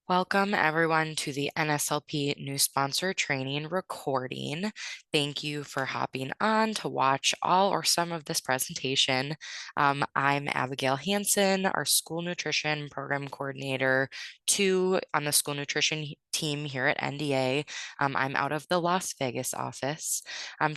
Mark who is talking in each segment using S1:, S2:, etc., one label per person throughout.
S1: Welcome everyone to the NSLP new sponsor training recording. Thank you for hopping on to watch all or some of this presentation. I'm Abigail Hansen, our school nutrition program coordinator on the school nutrition team here at NDA. I'm out of the Las Vegas office.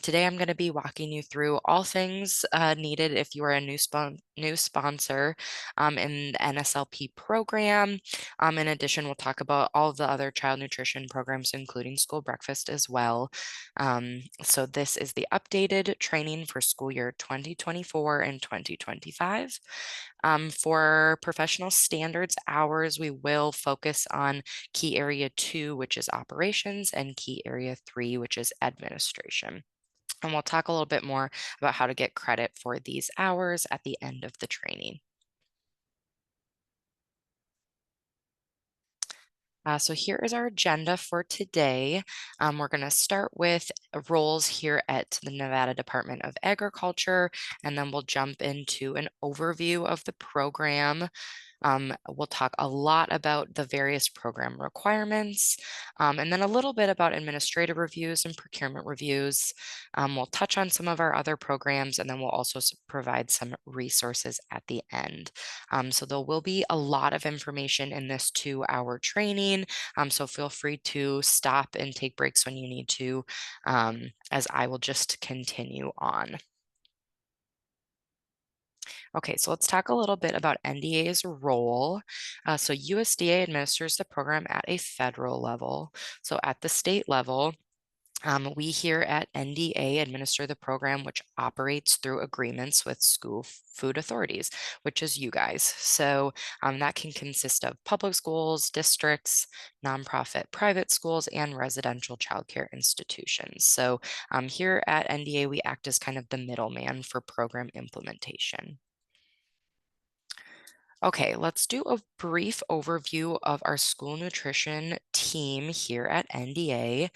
S1: Today I'm going to be walking you through all things needed if you are a new sponsor in the NSLP program. In addition, we'll talk about all of the other child nutrition programs, including school breakfast as well. So this is the updated training for school year 2024 and 2025. For professional standards hours, we will focus on key area 2, which is operations, and key area 3, which is administration. And we'll talk a little bit more about how to get credit for these hours at the end of the training. So here is our agenda for today. We're going to start with roles here at the Nevada Department of Agriculture, and then we'll jump into an overview of the program. We'll talk a lot about the various program requirements, and then a little bit about administrative reviews and procurement reviews. We'll touch on some of our other programs, and then we'll also provide some resources at the end. So there will be a lot of information in this 2-hour training, so feel free to stop and take breaks when you need to, as I will just continue on. Okay, so let's talk a little bit about NDA's role. So USDA administers the program at a federal level. So at the state level, we here at NDA administer the program, which operates through agreements with school food authorities, which is you guys. So that can consist of public schools, districts, nonprofit private schools, and residential childcare institutions. So here at NDA, we act as kind of the middleman for program implementation. Okay, let's do a brief overview of our school nutrition team here at NDA.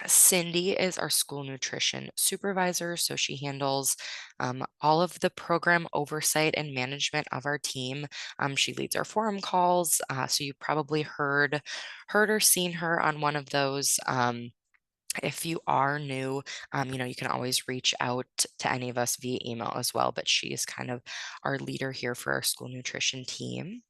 S1: Cindy is our school nutrition supervisor, so she handles all of the program oversight and management of our team. She leads our forum calls, so you probably heard or seen her on one of those. If you are new, you can always reach out to any of us via email as well, but she is kind of our leader here for our school nutrition team.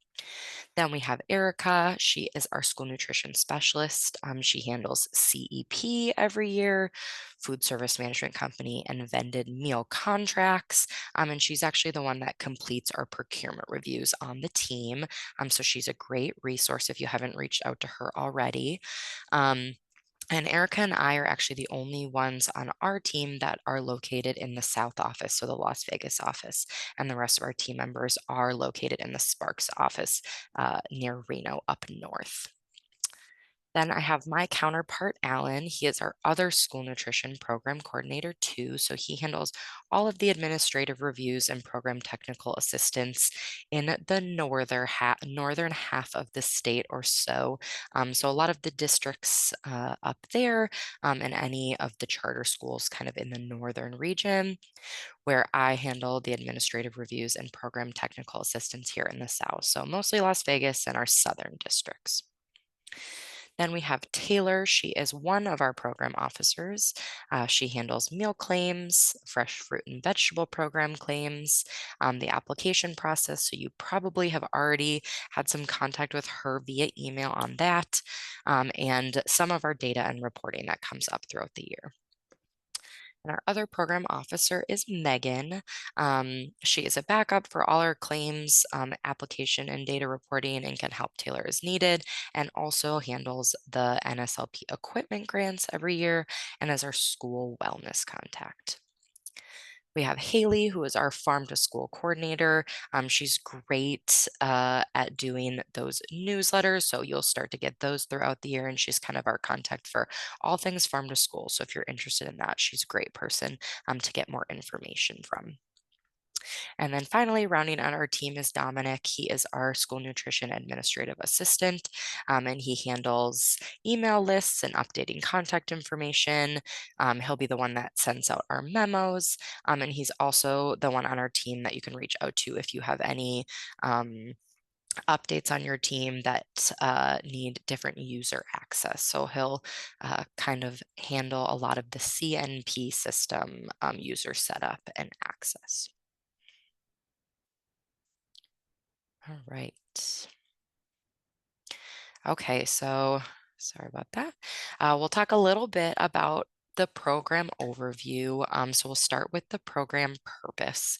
S1: Then we have Erica. She is our school nutrition specialist. She handles CEP every year, food service management company, and vended meal contracts. And she's actually the one that completes our procurement reviews on the team. So she's a great resource if you haven't reached out to her already. And Erica and I are actually the only ones on our team that are located in the South office, so the Las Vegas office, and the rest of our team members are located in the Sparks office near Reno up north. Then I have my counterpart, Alan. He is our other school nutrition program coordinator too. So he handles all of the administrative reviews and program technical assistance in the northern half of the state or so. So a lot of the districts up there and any of the charter schools kind of in the northern region, where I handle the administrative reviews and program technical assistance here in the south. So mostly Las Vegas and our southern districts. Then we have Taylor. She is one of our program officers. She handles meal claims, fresh fruit and vegetable program claims, the application process. So you probably have already had some contact with her via email on that, and some of our data and reporting that comes up throughout the year. And our other program officer is Megan. She is a backup for all our claims, application and data reporting, and can help Taylor as needed, and also handles the NSLP equipment grants every year and is our school wellness contact. We have Haley, who is our farm to school coordinator. She's great at doing those newsletters. So you'll start to get those throughout the year. And she's kind of our contact for all things farm to school. So if you're interested in that, she's a great person to get more information from. And then finally, rounding out our team is Dominic. He is our school nutrition administrative assistant, and he handles email lists and updating contact information. He'll be the one that sends out our memos, and he's also the one on our team that you can reach out to if you have any updates on your team that need different user access. So he'll kind of handle a lot of the CNP system user setup and access. All right. Okay, so sorry about that. We'll talk a little bit about the program overview. So we'll start with the program purpose.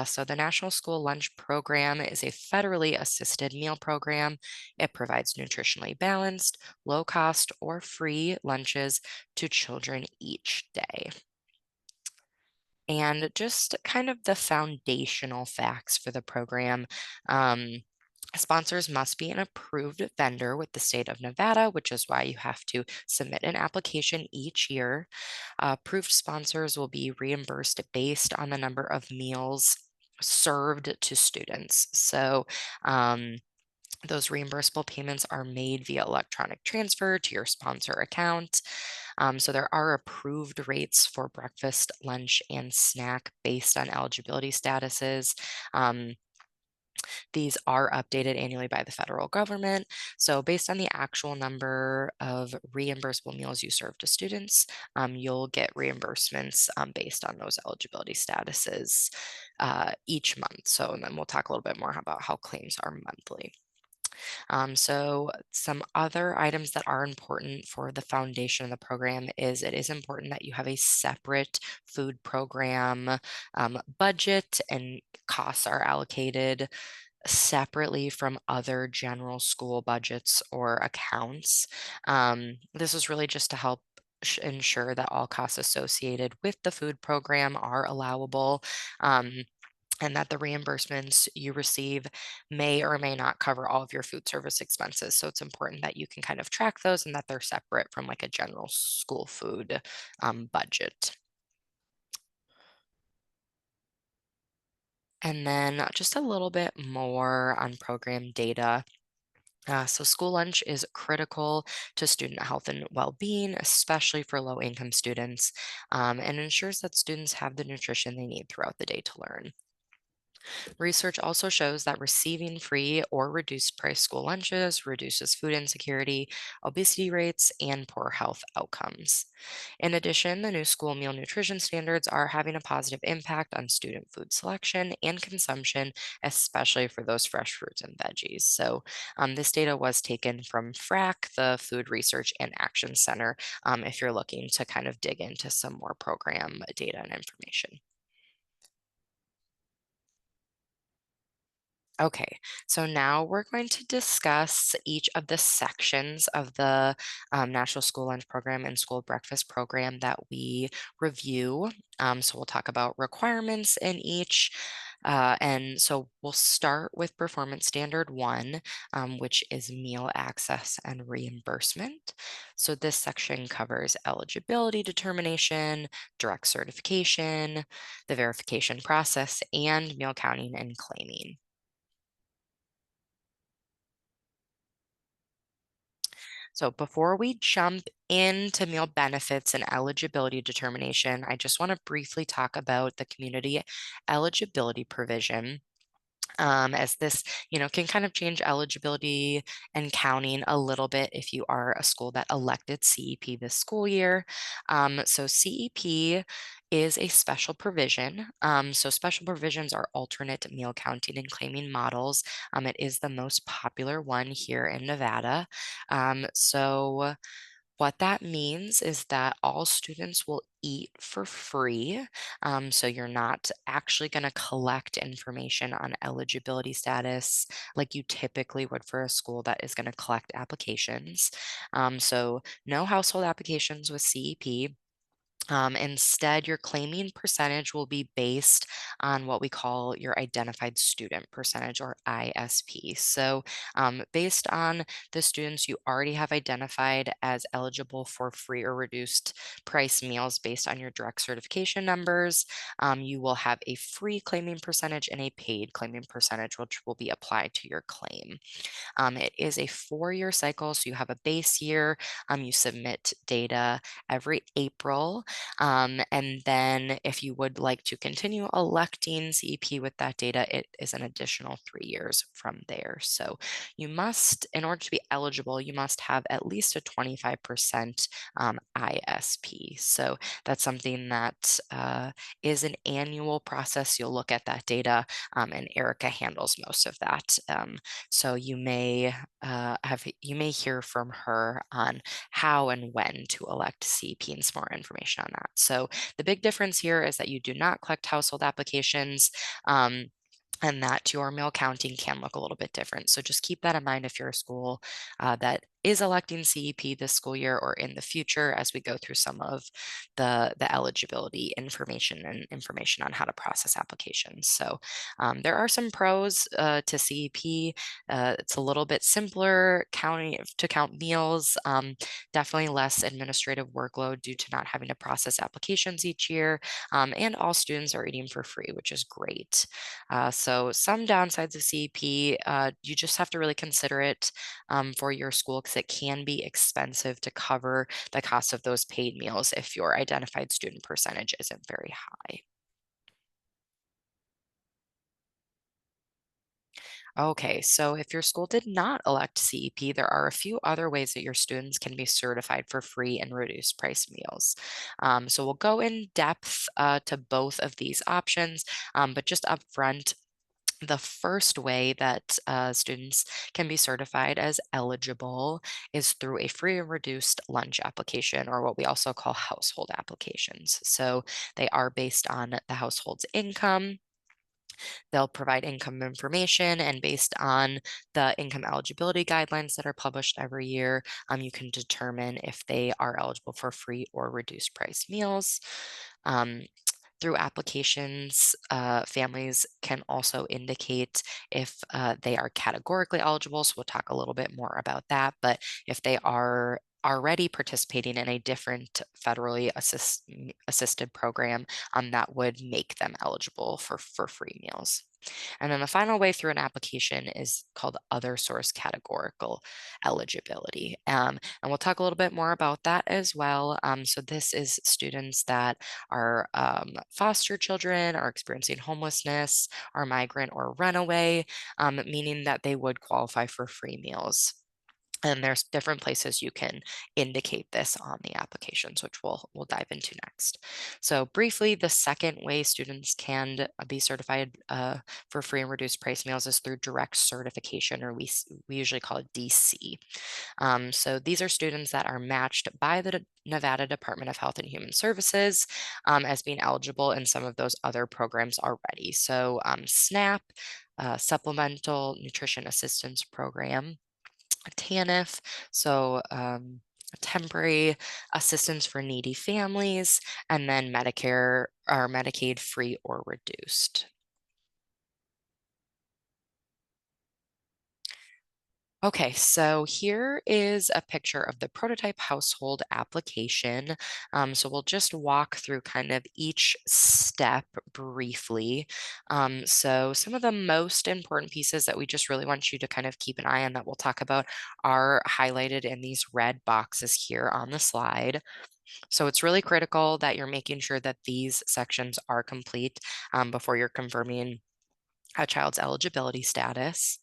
S1: So the National School Lunch Program is a federally assisted meal program. It provides nutritionally balanced, low cost, or free lunches to children each day. And just kind of the foundational facts for the program. Um, Sponsors must be an approved vendor with the state of Nevada, which is why you have to submit an application each year. Approved sponsors will be reimbursed based on the number of meals served to students. So, those reimbursable payments are made via electronic transfer to your sponsor account. So there are approved rates for breakfast, lunch, and snack based on eligibility statuses. Um, these are updated annually by the federal government. So based on the actual number of reimbursable meals you serve to students, you'll get reimbursements based on those eligibility statuses each month. So and then we'll talk a little bit more about how claims are monthly. So some other items that are important for the foundation of the program is it is important that you have a separate food program budget, and costs are allocated separately from other general school budgets or accounts. This is really just to help ensure that all costs associated with the food program are allowable. And that the reimbursements you receive may or may not cover all of your food service expenses. So it's important that you can kind of track those and that they're separate from like a general school food budget. And then just a little bit more on program data. So school lunch is critical to student health and well-being, especially for low-income students, and ensures that students have the nutrition they need throughout the day to learn. Research also shows that receiving free or reduced price school lunches reduces food insecurity, obesity rates, and poor health outcomes. In addition, the new school meal nutrition standards are having a positive impact on student food selection and consumption, especially for those fresh fruits and veggies. So, this data was taken from FRAC, the Food Research and Action Center, if you're looking to kind of dig into some more program data and information. Okay, so now we're going to discuss each of the sections of the National School Lunch Program and School Breakfast Program that we review. So we'll talk about requirements in each. And so we'll start with Performance Standard 1, which is meal access and reimbursement. So this section covers eligibility determination, direct certification, the verification process, and meal counting and claiming. So before we jump into meal benefits and eligibility determination, I just want to briefly talk about the community eligibility provision. As this, can kind of change eligibility and counting a little bit if you are a school that elected CEP this school year. So CEP is a special provision. So special provisions are alternate meal counting and claiming models. It is the most popular one here in Nevada. So what that means is that all students will eat for free. So you're not actually going to collect information on eligibility status like you typically would for a school that is going to collect applications. So no household applications with CEP. Instead, your claiming percentage will be based on what we call your identified student percentage, or ISP. So, based on the students you already have identified as eligible for free or reduced price meals based on your direct certification numbers, you will have a free claiming percentage and a paid claiming percentage, which will be applied to your claim. It is a 4-year cycle, so you have a base year. You submit data every April, And then if you would like to continue electing CEP with that data, it is an additional 3 years from there. So you must, in order to be eligible, you must have at least a 25% ISP. So that's something that is an annual process. You'll look at that data, and Erica handles most of that. So you may hear from her on how and when to elect CP and some more information on that. So the big difference here is that you do not collect household applications. And that your meal counting can look a little bit different. So just keep that in mind if you're a school that is electing CEP this school year or in the future as we go through some of the eligibility information and information on how to process applications. So there are some pros to CEP. It's a little bit simpler counting to count meals, definitely less administrative workload due to not having to process applications each year. And all students are eating for free, which is great. So some downsides of CEP, you just have to really consider it for your school because it can be expensive to cover the cost of those paid meals if your identified student percentage isn't very high. Okay, so if your school did not elect CEP, there are a few other ways that your students can be certified for free and reduced price meals. So we'll go in depth to both of these options, but just upfront, the first way that students can be certified as eligible is through a free and reduced lunch application, or what we also call household applications. So they are based on the household's income. They'll provide income information, and based on the income eligibility guidelines that are published every year, you can determine if they are eligible for free or reduced price meals. Um, Through applications, families can also indicate if they are categorically eligible. So we'll talk a little bit more about that. But if they are already participating in a different federally assisted program, that would make them eligible for free meals. And then the final way through an application is called other source categorical eligibility. And we'll talk a little bit more about that as well. So this is students that are foster children, are experiencing homelessness, are migrant or runaway, meaning that they would qualify for free meals. And there's different places you can indicate this on the applications, which we'll dive into next. So briefly, the second way students can be certified for free and reduced price meals is through direct certification, or we usually call it DC. So these are students that are matched by the Nevada Department of Health and Human Services as being eligible in some of those other programs already. So SNAP, Supplemental Nutrition Assistance Program, TANF, so temporary assistance for needy families, and then Medicare or Medicaid free or reduced. Okay, so here is a picture of the prototype household application. So we'll just walk through kind of each step briefly. So some of the most important pieces that we just really want you to kind of keep an eye on that we'll talk about are highlighted in these red boxes here on the slide. So it's really critical that you're making sure that these sections are complete before you're confirming a child's eligibility status.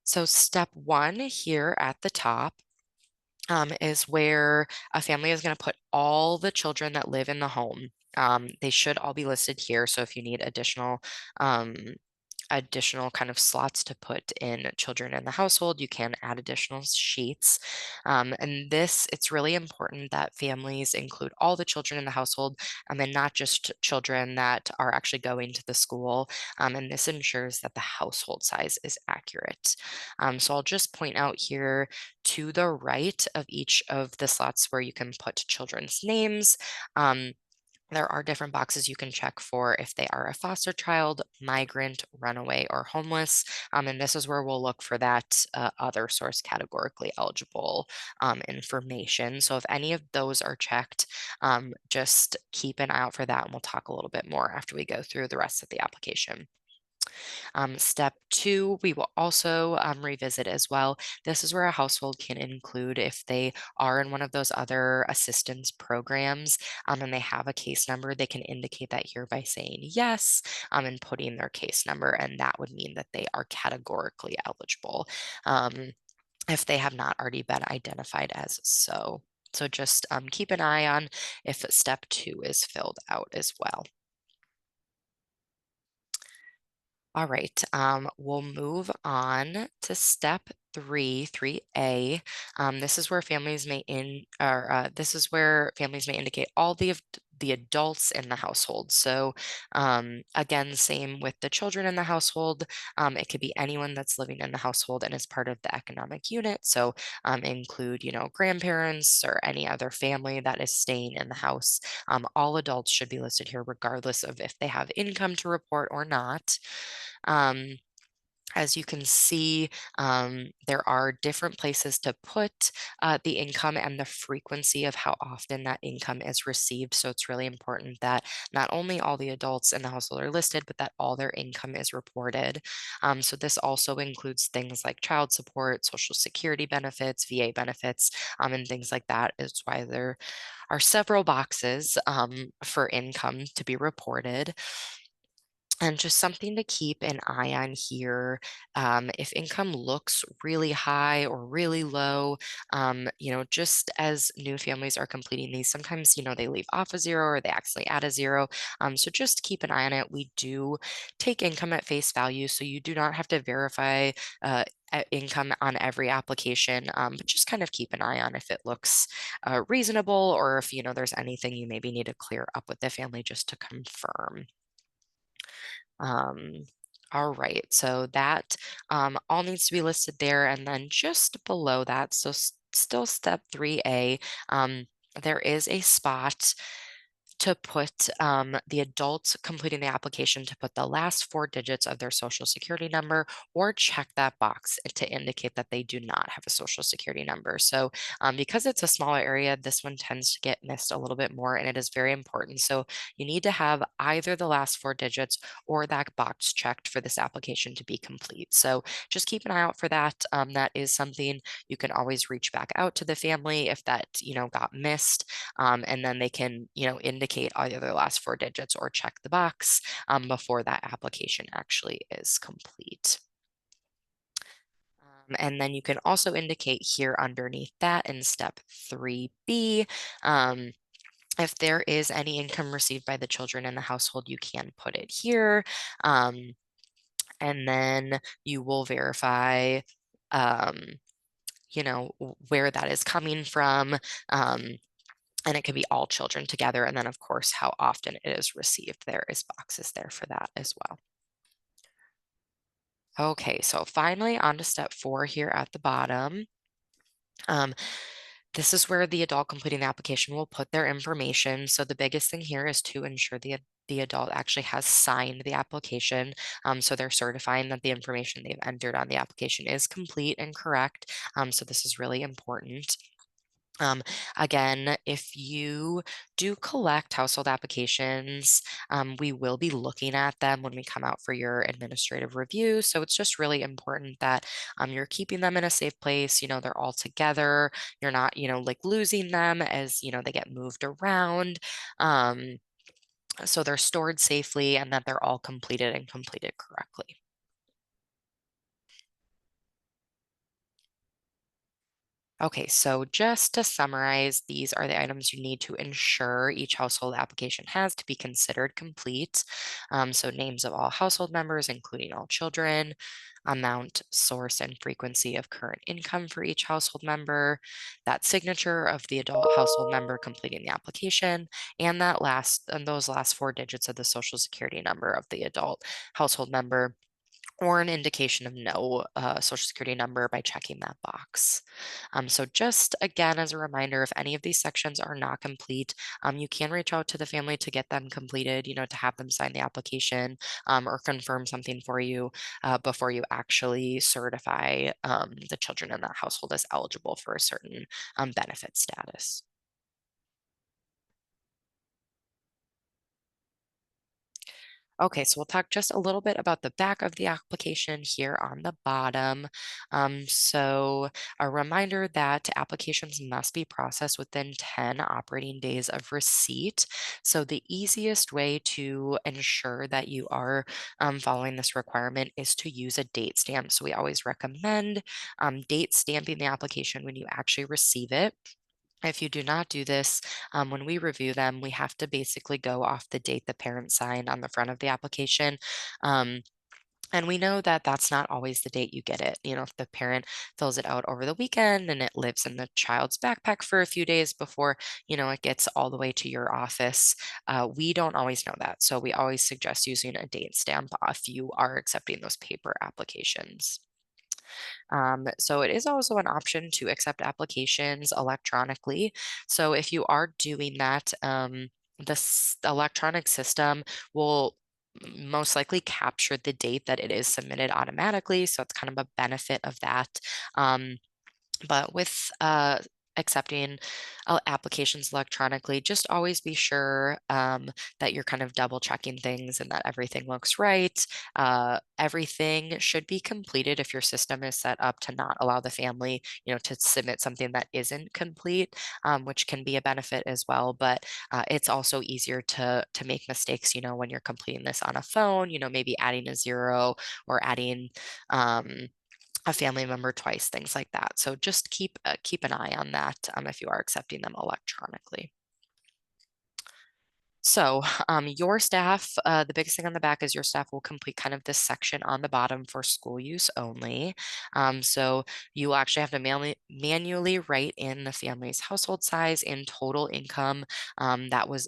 S1: So step one here at the top is where a family is going to put all the children that live in the home. They should all be listed here. So if you need um, additional kind of slots to put in children in the household, you can add additional sheets. And this, it's really important that families include all the children in the household, and not just children that are actually going to the school. And this ensures that the household size is accurate. So I'll just point out here to the right of each of the slots where you can put children's names. Um, there are different boxes you can check for if they are a foster child, migrant, runaway, or homeless. And this is where we'll look for that other source categorically eligible information. So if any of those are checked, just keep an eye out for that, and we'll talk a little bit more after we go through the rest of the application. Step two, we will also revisit as well. This is where a household can include if they are in one of those other assistance programs and they have a case number, they can indicate that here by saying yes and putting their case number, and that would mean that they are categorically eligible if they have not already been identified as so. So just keep an eye on if step two is filled out as well. All right, we'll move on to step three, 3A. This is where families may this is where families may indicate all the adults in the household. So again, same with the children in the household. It could be anyone that's living in the household and is part of the economic unit. So include, grandparents or any other family that is staying in the house. All adults should be listed here, regardless of if they have income to report or not. Um, as you can see, there are different places to put the income and the frequency of how often that income is received. So it's really important that not only all the adults in the household are listed, but that all their income is reported. So this also includes things like child support, Social Security benefits, VA benefits, and things like that. Is why there are several boxes for income to be reported. And just something to keep an eye on here, if income looks really high or really low, just as new families are completing these, sometimes, they leave off a zero or they accidentally add a zero. So just keep an eye on it. We do take income at face value, so you do not have to verify income on every application, but just kind of keep an eye on if it looks reasonable or if, there's anything you maybe need to clear up with the family just to confirm. Um, all right, so that all needs to be listed there. And then just below that, so still step 3A, there is a spot to put the adults completing the application to put the last four digits of their social security number or check that box to indicate that they do not have a social security number. So because it's a smaller area, this one tends to get missed a little bit more and it is very important. So you need to have either the last four digits or that box checked for this application to be complete. So just keep an eye out for that. That is something you can always reach back out to the family if that, got missed. And then they can, indicate either their last four digits or check the box before that application actually is complete. And then you can also indicate here underneath that in step 3B, if there is any income received by the children in the household, you can put it here. And then you will verify, um, where that is coming from. And it could be all children together. And then, of course, how often it is received. There is boxes there for that as well. Okay, so finally on to step 4 here at the bottom. Um, this is where the adult completing the application will put their information. So the biggest thing here is to ensure the adult actually has signed the application. So they're certifying that the information they've entered on the application is complete and correct. So this is really important. Um, Again, if you do collect household applications, we will be looking at them when we come out for your administrative review. So it's just really important that you're keeping them in a safe place. They're all together. You're not, like losing them as, they get moved around. Um, so they're stored safely and that they're all completed and completed correctly. Okay, so just to summarize, these are the items you need to ensure each household application has to be considered complete. So names of all household members, including all children, amount, source, and frequency of current income for each household member, that signature of the adult household member completing the application, and those last four digits of the social security number of the adult household member or an indication of no social security number by checking that box. So just again, as a reminder, if any of these sections are not complete, you can reach out to the family to get them completed, to have them sign the application or confirm something for you before you actually certify the children in that household as eligible for a certain benefit status. Okay, so we'll talk just a little bit about the back of the application here on the bottom. So, a reminder that applications must be processed within 10 operating days of receipt. So, the easiest way to ensure that you are following this requirement is to use a date stamp. So, we always recommend date stamping the application when you actually receive it. If you do not do this, when we review them, we have to basically go off the date the parent signed on the front of the application. Um, and we know that that's not always the date you get it. If the parent fills it out over the weekend and it lives in the child's backpack for a few days before, it gets all the way to your office, we don't always know that. So we always suggest using a date stamp if you are accepting those paper applications. So it is also an option to accept applications electronically. So if you are doing that, the electronic system will most likely capture the date that it is submitted automatically. So it's kind of a benefit of that. But with accepting applications electronically, just always be sure that you're kind of double checking things and that everything looks right. Everything should be completed if your system is set up to not allow the family, to submit something that isn't complete, which can be a benefit as well. But it's also easier to make mistakes, when you're completing this on a phone, maybe adding a zero or adding a family member twice, things like that. So just keep an eye on that if you are accepting them electronically. So, your staff, the biggest thing on the back is your staff will complete kind of this section on the bottom for school use only. So, you will actually have to manually write in the family's household size and total income that was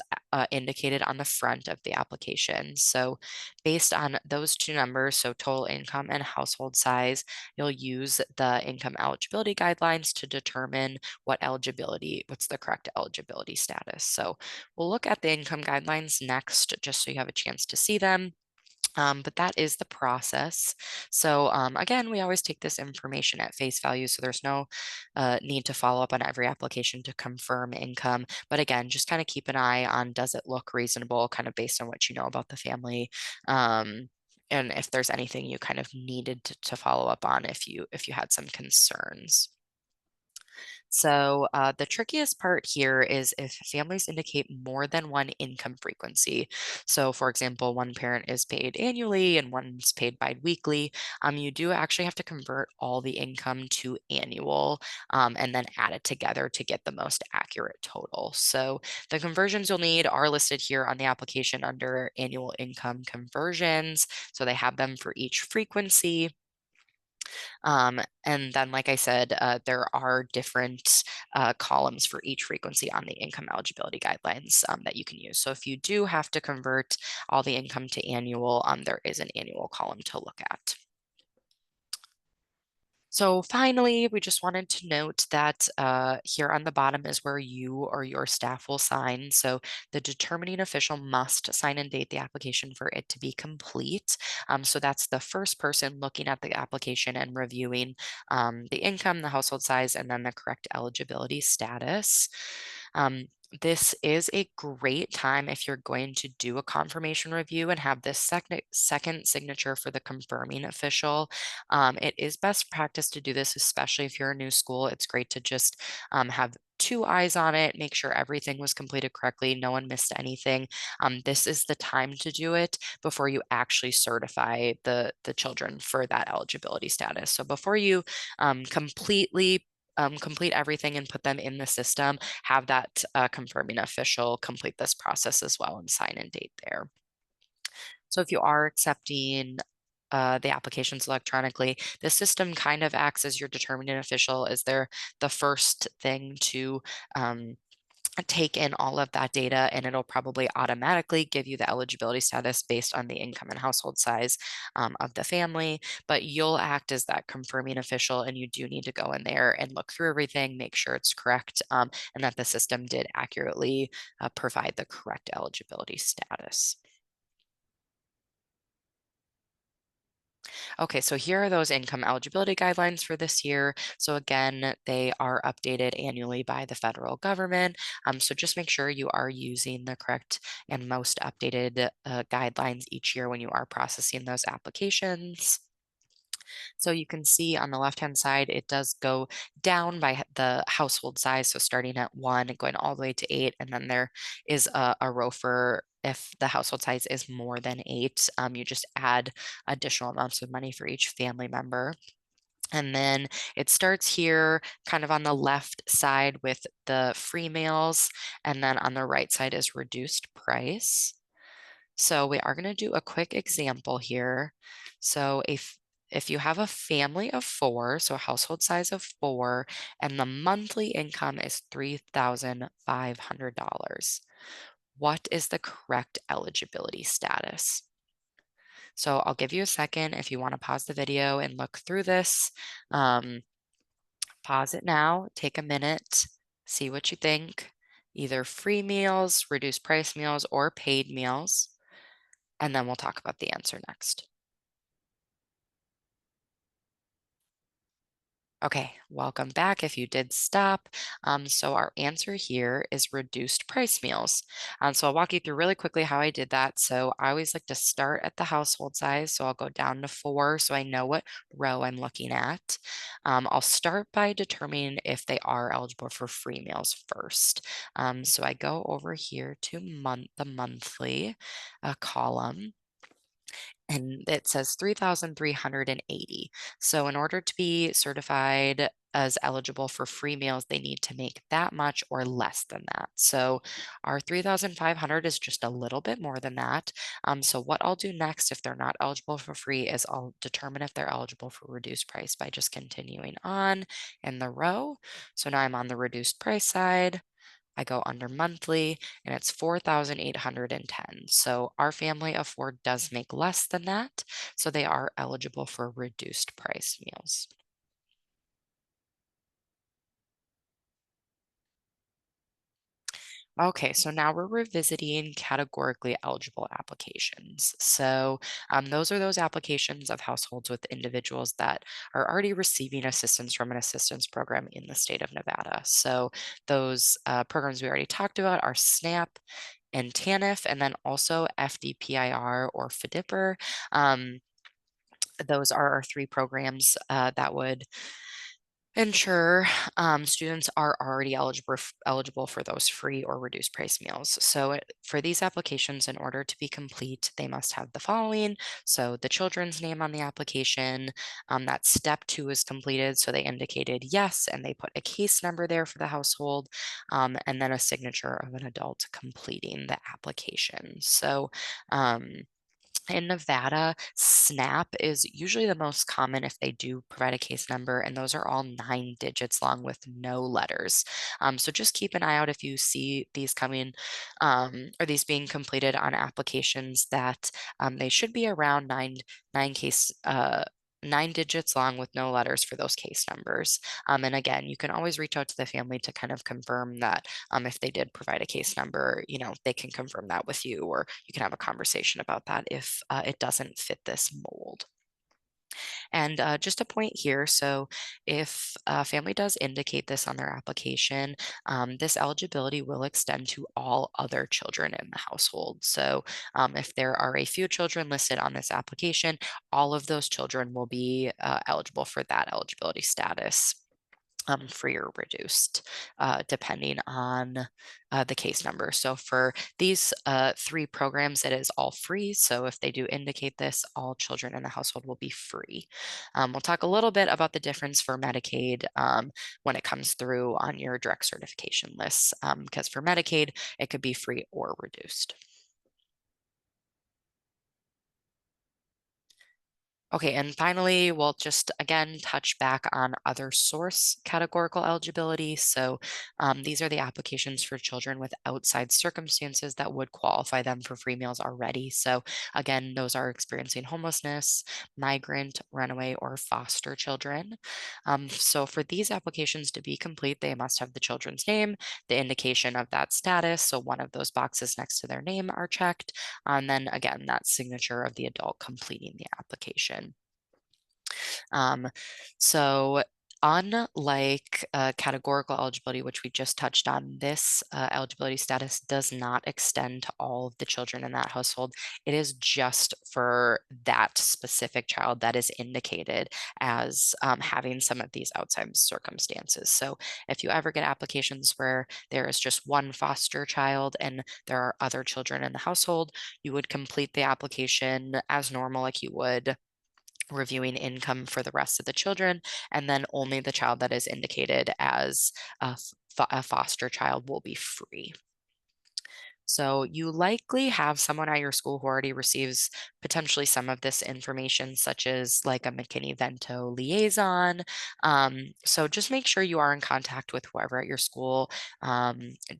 S1: indicated on the front of the application. So, based on those two numbers, so total income and household size, you'll use the income eligibility guidelines to determine what's the correct eligibility status. So, we'll look at the income guidelines next, just so you have a chance to see them. But that is the process. So, again, we always take this information at face value. So, there's no need to follow up on every application to confirm income. But again, just kind of keep an eye on, does it look reasonable, kind of based on what you know about the family. And if there's anything you kind of needed to follow up on if you had some concerns. So, the trickiest part here is if families indicate more than one income frequency. So, for example, one parent is paid annually and one's paid biweekly. You do actually have to convert all the income to annual and then add it together to get the most accurate total. So, the conversions you'll need are listed here on the application under annual income conversions. So, they have them for each frequency. And then, like I said, there are different columns for each frequency on the income eligibility guidelines that you can use. So if you do have to convert all the income to annual, there is an annual column to look at. So finally, we just wanted to note that here on the bottom is where you or your staff will sign. So the determining official must sign and date the application for it to be complete. So that's the first person looking at the application and reviewing the income, the household size, and then the correct eligibility status. Um, this is a great time if you're going to do a confirmation review and have this second signature for the confirming official. It is best practice to do this, especially if you're a new school. It's great to just have two eyes on it, make sure everything was completed correctly, no one missed anything. This is the time to do it before you actually certify the children for that eligibility status. So before you complete everything and put them in the system, have that confirming official complete this process as well and sign and date there. So if you are accepting the applications electronically, the system kind of acts as your determining official. Is there the first thing to take in all of that data, and it'll probably automatically give you the eligibility status based on the income and household size of the family. But you'll act as that confirming official, and you do need to go in there and look through everything, make sure it's correct, and that the system did accurately provide the correct eligibility status. Okay, so here are those income eligibility guidelines for this year. So again, they are updated annually by the federal government. So just make sure you are using the correct and most updated guidelines each year when you are processing those applications. So you can see on the left-hand side, it does go down by the household size. So starting at one and going all the way to eight, and then there is a row for if the household size is more than eight, you just add additional amounts of money for each family member. And then it starts here kind of on the left side with the free meals, and then on the right side is reduced price. So we are going to do a quick example here. So if you have a family of four, so a household size of four, and the monthly income is $3,500, what is the correct eligibility status? So I'll give you a second if you want to pause the video and look through this. Um, Pause it now, take a minute, see what you think. Either free meals, reduced price meals, or paid meals. And then we'll talk about the answer next. Okay, welcome back if you did stop. So our answer here is reduced price meals. So I'll walk you through really quickly how I did that. So I always like to start at the household size. So I'll go down to four so I know what row I'm looking at. I'll start by determining if they are eligible for free meals first. So I go over here to the monthly column, and it says 3,380. So in order to be certified as eligible for free meals, they need to make that much or less than that. So our 3,500 is just a little bit more than that. So what I'll do next if they're not eligible for free is I'll determine if they're eligible for reduced price by just continuing on in the row. So now I'm on the reduced price side. I go under monthly and it's 4,810. So our family of four does make less than that. So they are eligible for reduced price meals. Okay, so now we're revisiting categorically eligible applications. So those are those applications of households with individuals that are already receiving assistance from an assistance program in the state of Nevada. So those programs we already talked about are SNAP and TANF, and then also FDPIR or FDIPR. Um, those are our three programs that would ensure students are already eligible for those free or reduced price meals. So for these applications, in order to be complete, they must have the following. So the children's name on the application, that step two is completed. So they indicated yes, and they put a case number there for the household, and then a signature of an adult completing the application. So in Nevada, SNAP is usually the most common if they do provide a case number, and those are all 9 digits long with no letters. So just keep an eye out if you see these coming or these being completed on applications that they should be around nine case 9 digits long with no letters for those case numbers. And again, you can always reach out to the family to kind of confirm that if they did provide a case number, they can confirm that with you, or you can have a conversation about that if it doesn't fit this mold. And just a point here, so if a family does indicate this on their application, this eligibility will extend to all other children in the household. So if there are a few children listed on this application, all of those children will be eligible for that eligibility status. Free or reduced, depending on the case number. So for these three programs, it is all free. So if they do indicate this, all children in the household will be free. We'll talk a little bit about the difference for Medicaid when it comes through on your direct certification lists, because for Medicaid, it could be free or reduced. Okay, and finally, we'll just again touch back on other source categorical eligibility. So these are the applications for children with outside circumstances that would qualify them for free meals already. So again, those are experiencing homelessness, migrant, runaway, or foster children. So for these applications to be complete, they must have the children's name, the indication of that status. So one of those boxes next to their name are checked. And then again, that signature of the adult completing the application. Um, so unlike categorical eligibility, which we just touched on, this eligibility status does not extend to all of the children in that household. It is just for that specific child that is indicated as having some of these outside circumstances. So if you ever get applications where there is just one foster child and there are other children in the household, you would complete the application as normal, like you would reviewing income for the rest of the children, and then only the child that is indicated as a foster child will be free. So you likely have someone at your school who already receives potentially some of this information, such as like a McKinney-Vento liaison. So just make sure you are in contact with whoever at your school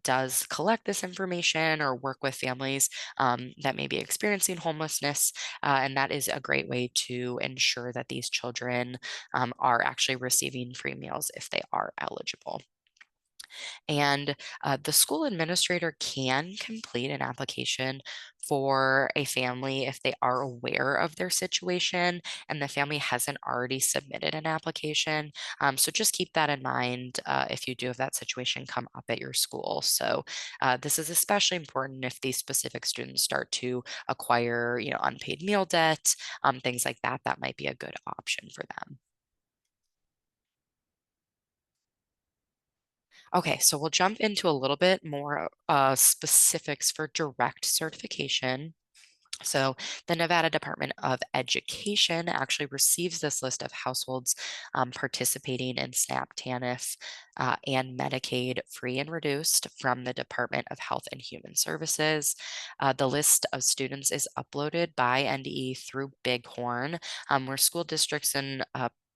S1: does collect this information or work with families that may be experiencing homelessness. And that is a great way to ensure that these children are actually receiving free meals if they are eligible. And the school administrator can complete an application for a family if they are aware of their situation and the family hasn't already submitted an application. So just keep that in mind if you do have that situation come up at your school. So this is especially important if these specific students start to acquire, unpaid meal debt, things like that. That might be a good option for them. Okay, so we'll jump into a little bit more specifics for direct certification. So, the Nevada Department of Education actually receives this list of households participating in SNAP, TANF, and Medicaid free and reduced from the Department of Health and Human Services. The list of students is uploaded by NDE through Bighorn, where school districts and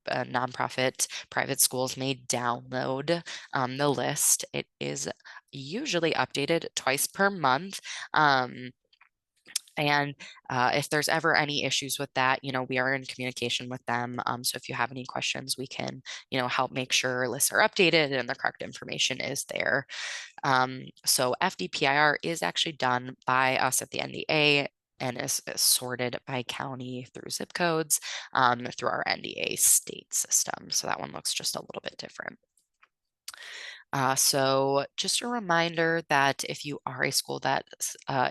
S1: nonprofit private schools may download the list. It is usually updated twice per month. And if there's ever any issues with that, we are in communication with them. So if you have any questions, we can, help make sure lists are updated and the correct information is there. So FDPIR is actually done by us at the NDA and is sorted by county through zip codes through our NDA state system. So that one looks just a little bit different. So just a reminder that if you are a school that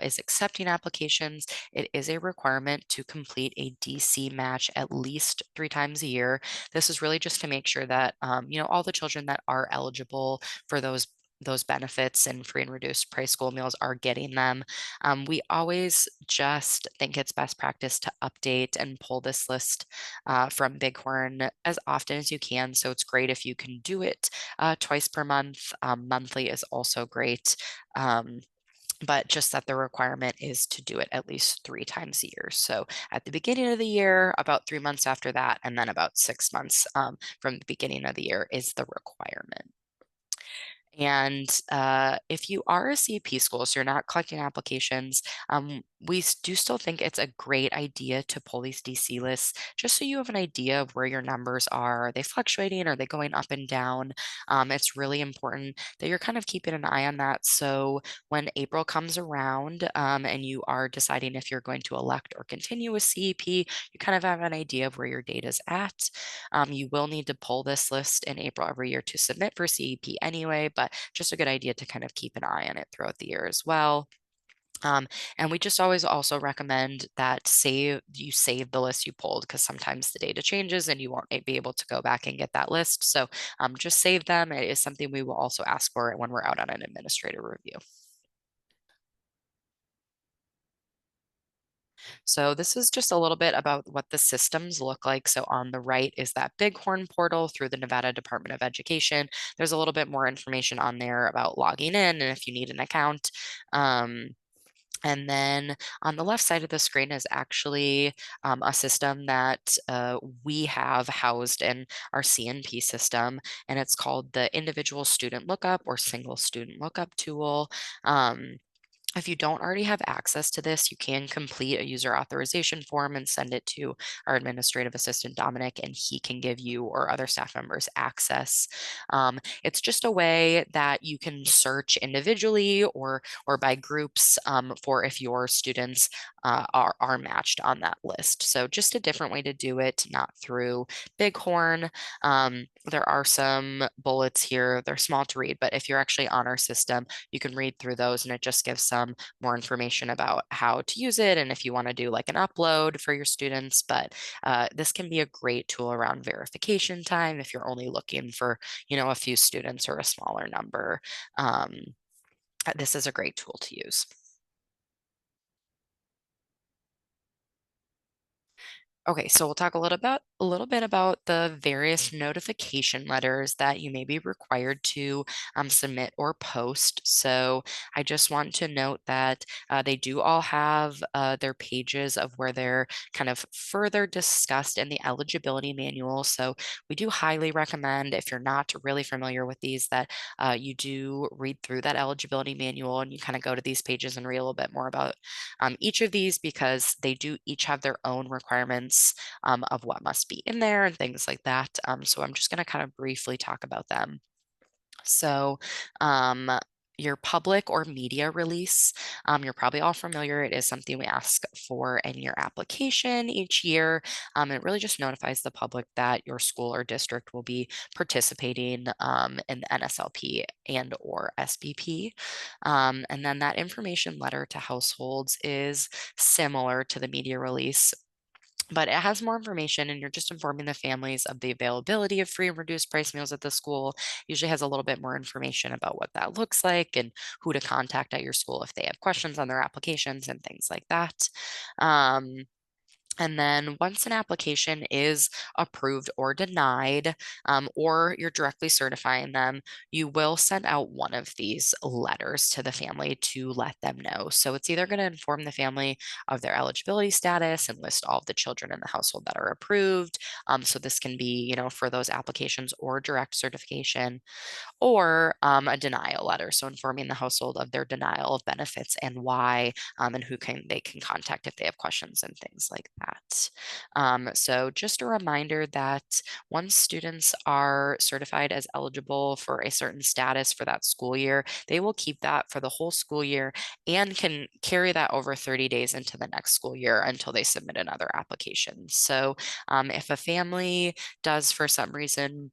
S1: is accepting applications, it is a requirement to complete a DC match at least 3 times a year. This is really just to make sure that all the children that are eligible for those benefits and free and reduced price school meals are getting them. We always just think it's best practice to update and pull this list from Bighorn as often as you can. So it's great if you can do it twice per month. Monthly is also great. But just that the requirement is to do it at least 3 times a year. So at the beginning of the year, about 3 months after that, and then about 6 months from the beginning of the year is the requirement. And if you are a CP school, so you're not collecting applications, we do still think it's a great idea to pull these DC lists just so you have an idea of where your numbers are. Are they fluctuating? Are they going up and down? It's really important that you're kind of keeping an eye on that. So when April comes around and you are deciding if you're going to elect or continue with CEP, you kind of have an idea of where your data is at. You will need to pull this list in April every year to submit for CEP anyway, but just a good idea to kind of keep an eye on it throughout the year as well. And we just always also recommend that you save the list you pulled because sometimes the data changes and you won't be able to go back and get that list. So just save them. It is something we will also ask for when we're out on an administrative review. So this is just a little bit about what the systems look like. So on the right is that Bighorn portal through the Nevada Department of Education. There's a little bit more information on there about logging in and if you need an account. And then on the left side of the screen is actually a system that we have housed in our CNP system, and it's called the Individual Student Lookup or Single Student Lookup tool. If you don't already have access to this, you can complete a user authorization form and send it to our administrative assistant, Dominic, and he can give you or other staff members access. It's just a way that you can search individually or by groups for if your students are matched on that list. So just a different way to do it, not through Bighorn. There are some bullets here. They're small to read, but if you're actually on our system, you can read through those and it just gives some more information about how to use it and if you want to do like an upload for your students. But this can be a great tool around verification time if you're only looking for, a few students or a smaller number. This is a great tool to use. Okay, so we'll talk a little bit about the various notification letters that you may be required to submit or post. So I just want to note that they do all have their pages of where they're kind of further discussed in the eligibility manual. So we do highly recommend, if you're not really familiar with these, that you do read through that eligibility manual and you kind of go to these pages and read a little bit more about each of these because they do each have their own requirements of what must be in there and things like that. So I'm just going to kind of briefly talk about them. So, um, your public or media release, you're probably all familiar. It is something we ask for in your application each year. It really just notifies the public that your school or district will be participating in the NSLP and or SBP. And then that information letter to households is similar to the media release, but it has more information and you're just informing the families of the availability of free and reduced price meals at the school. Usually has a little bit more information about what that looks like and who to contact at your school if they have questions on their applications and things like that. Um, and then once an application is approved or denied, or you're directly certifying them, you will send out one of these letters to the family to let them know. So it's either going to inform the family of their eligibility status and list all of the children in the household that are approved. So this can be, for those applications or direct certification, or a denial letter. So informing the household of their denial of benefits and why, and who they can contact if they have questions and things like that. So just a reminder that once students are certified as eligible for a certain status for that school year, they will keep that for the whole school year and can carry that over 30 days into the next school year until they submit another application. So if a family does for some reason,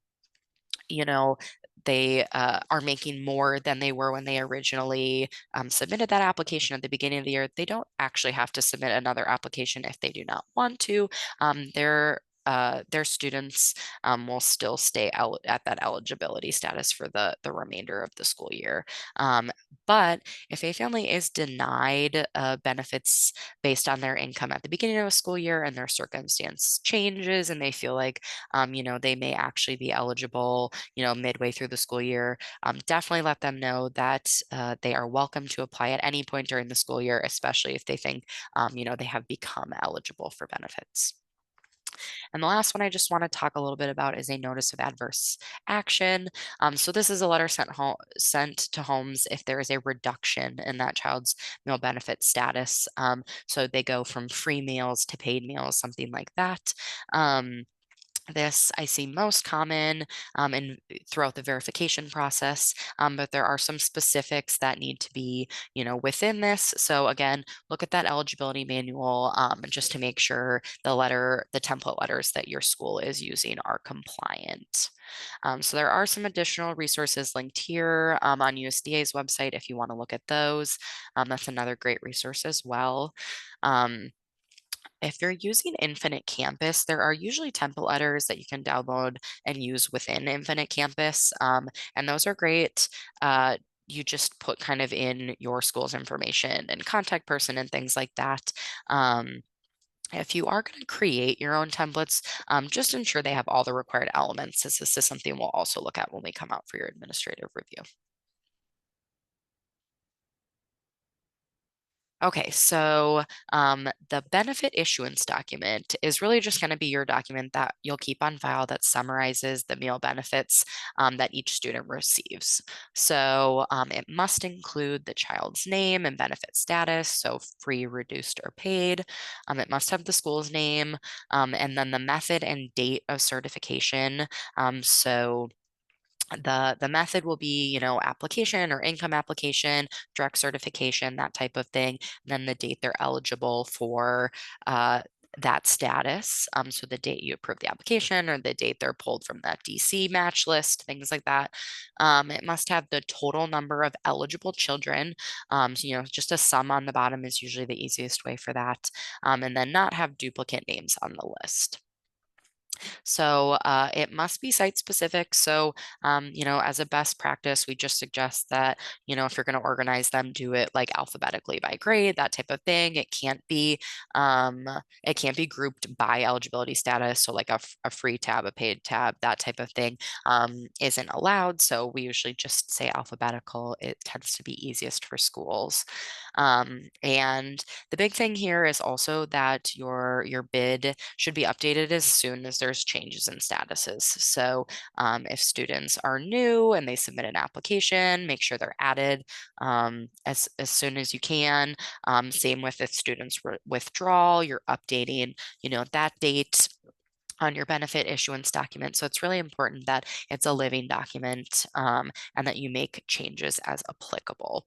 S1: you know, they are making more than they were when they originally submitted that application at the beginning of the year, they don't actually have to submit another application if they do not want to. Their students will still stay out at that eligibility status for the remainder of the school year. But if a family is denied benefits based on their income at the beginning of a school year and their circumstance changes and they feel like they may actually be eligible, midway through the school year. Definitely let them know that they are welcome to apply at any point during the school year, especially if they think, they have become eligible for benefits. And the last one I just want to talk a little bit about is a notice of adverse action. So this is a letter sent to homes if there is a reduction in that child's meal benefit status. So they go from free meals to paid meals, something like that. This I see most common and throughout the verification process, but there are some specifics that need to be, within this. So again, look at that eligibility manual just to make sure the template letters that your school is using are compliant. So there are some additional resources linked here on USDA's website if you want to look at those. That's another great resource as well. Um, if you're using Infinite Campus, there are usually template letters that you can download and use within Infinite Campus, and those are great. You just put kind of in your school's information and contact person and things like that. If you are going to create your own templates, just ensure they have all the required elements, as this is something we'll also look at when we come out for your administrative review. Okay, so the benefit issuance document is really just going to be your document that you'll keep on file that summarizes the meal benefits that each student receives. So it must include the child's name and benefit status, so free, reduced, or paid. It must have the school's name and then the method and date of certification. So The method will be, application or income application, direct certification, that type of thing. Then the date they're eligible for that status. So the date you approve the application or the date they're pulled from that DC match list, things like that. It must have the total number of eligible children. So, just a sum on the bottom is usually the easiest way for that. And then not have duplicate names on the list. So it must be site specific. So, as a best practice, we just suggest that, if you're going to organize them, do it like alphabetically by grade, that type of thing. Um, it can't be grouped by eligibility status. So like a free tab, a paid tab, that type of thing isn't allowed. So we usually just say alphabetical. It tends to be easiest for schools. And the big thing here is also that your bid should be updated as soon as there's changes in statuses. So if students are new and they submit an application, make sure they're added as soon as you can. Same with if students withdraw, you're updating, that date on your benefit issuance document. So it's really important that it's a living document and that you make changes as applicable.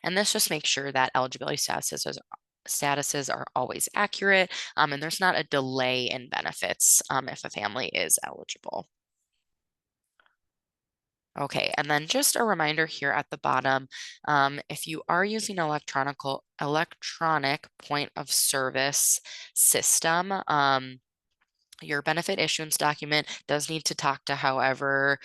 S1: And this just makes sure that eligibility statuses are always accurate, and there's not a delay in benefits if a family is eligible. Okay, and then just a reminder here at the bottom, if you are using electronic point of service system, your benefit issuance document does need to talk to however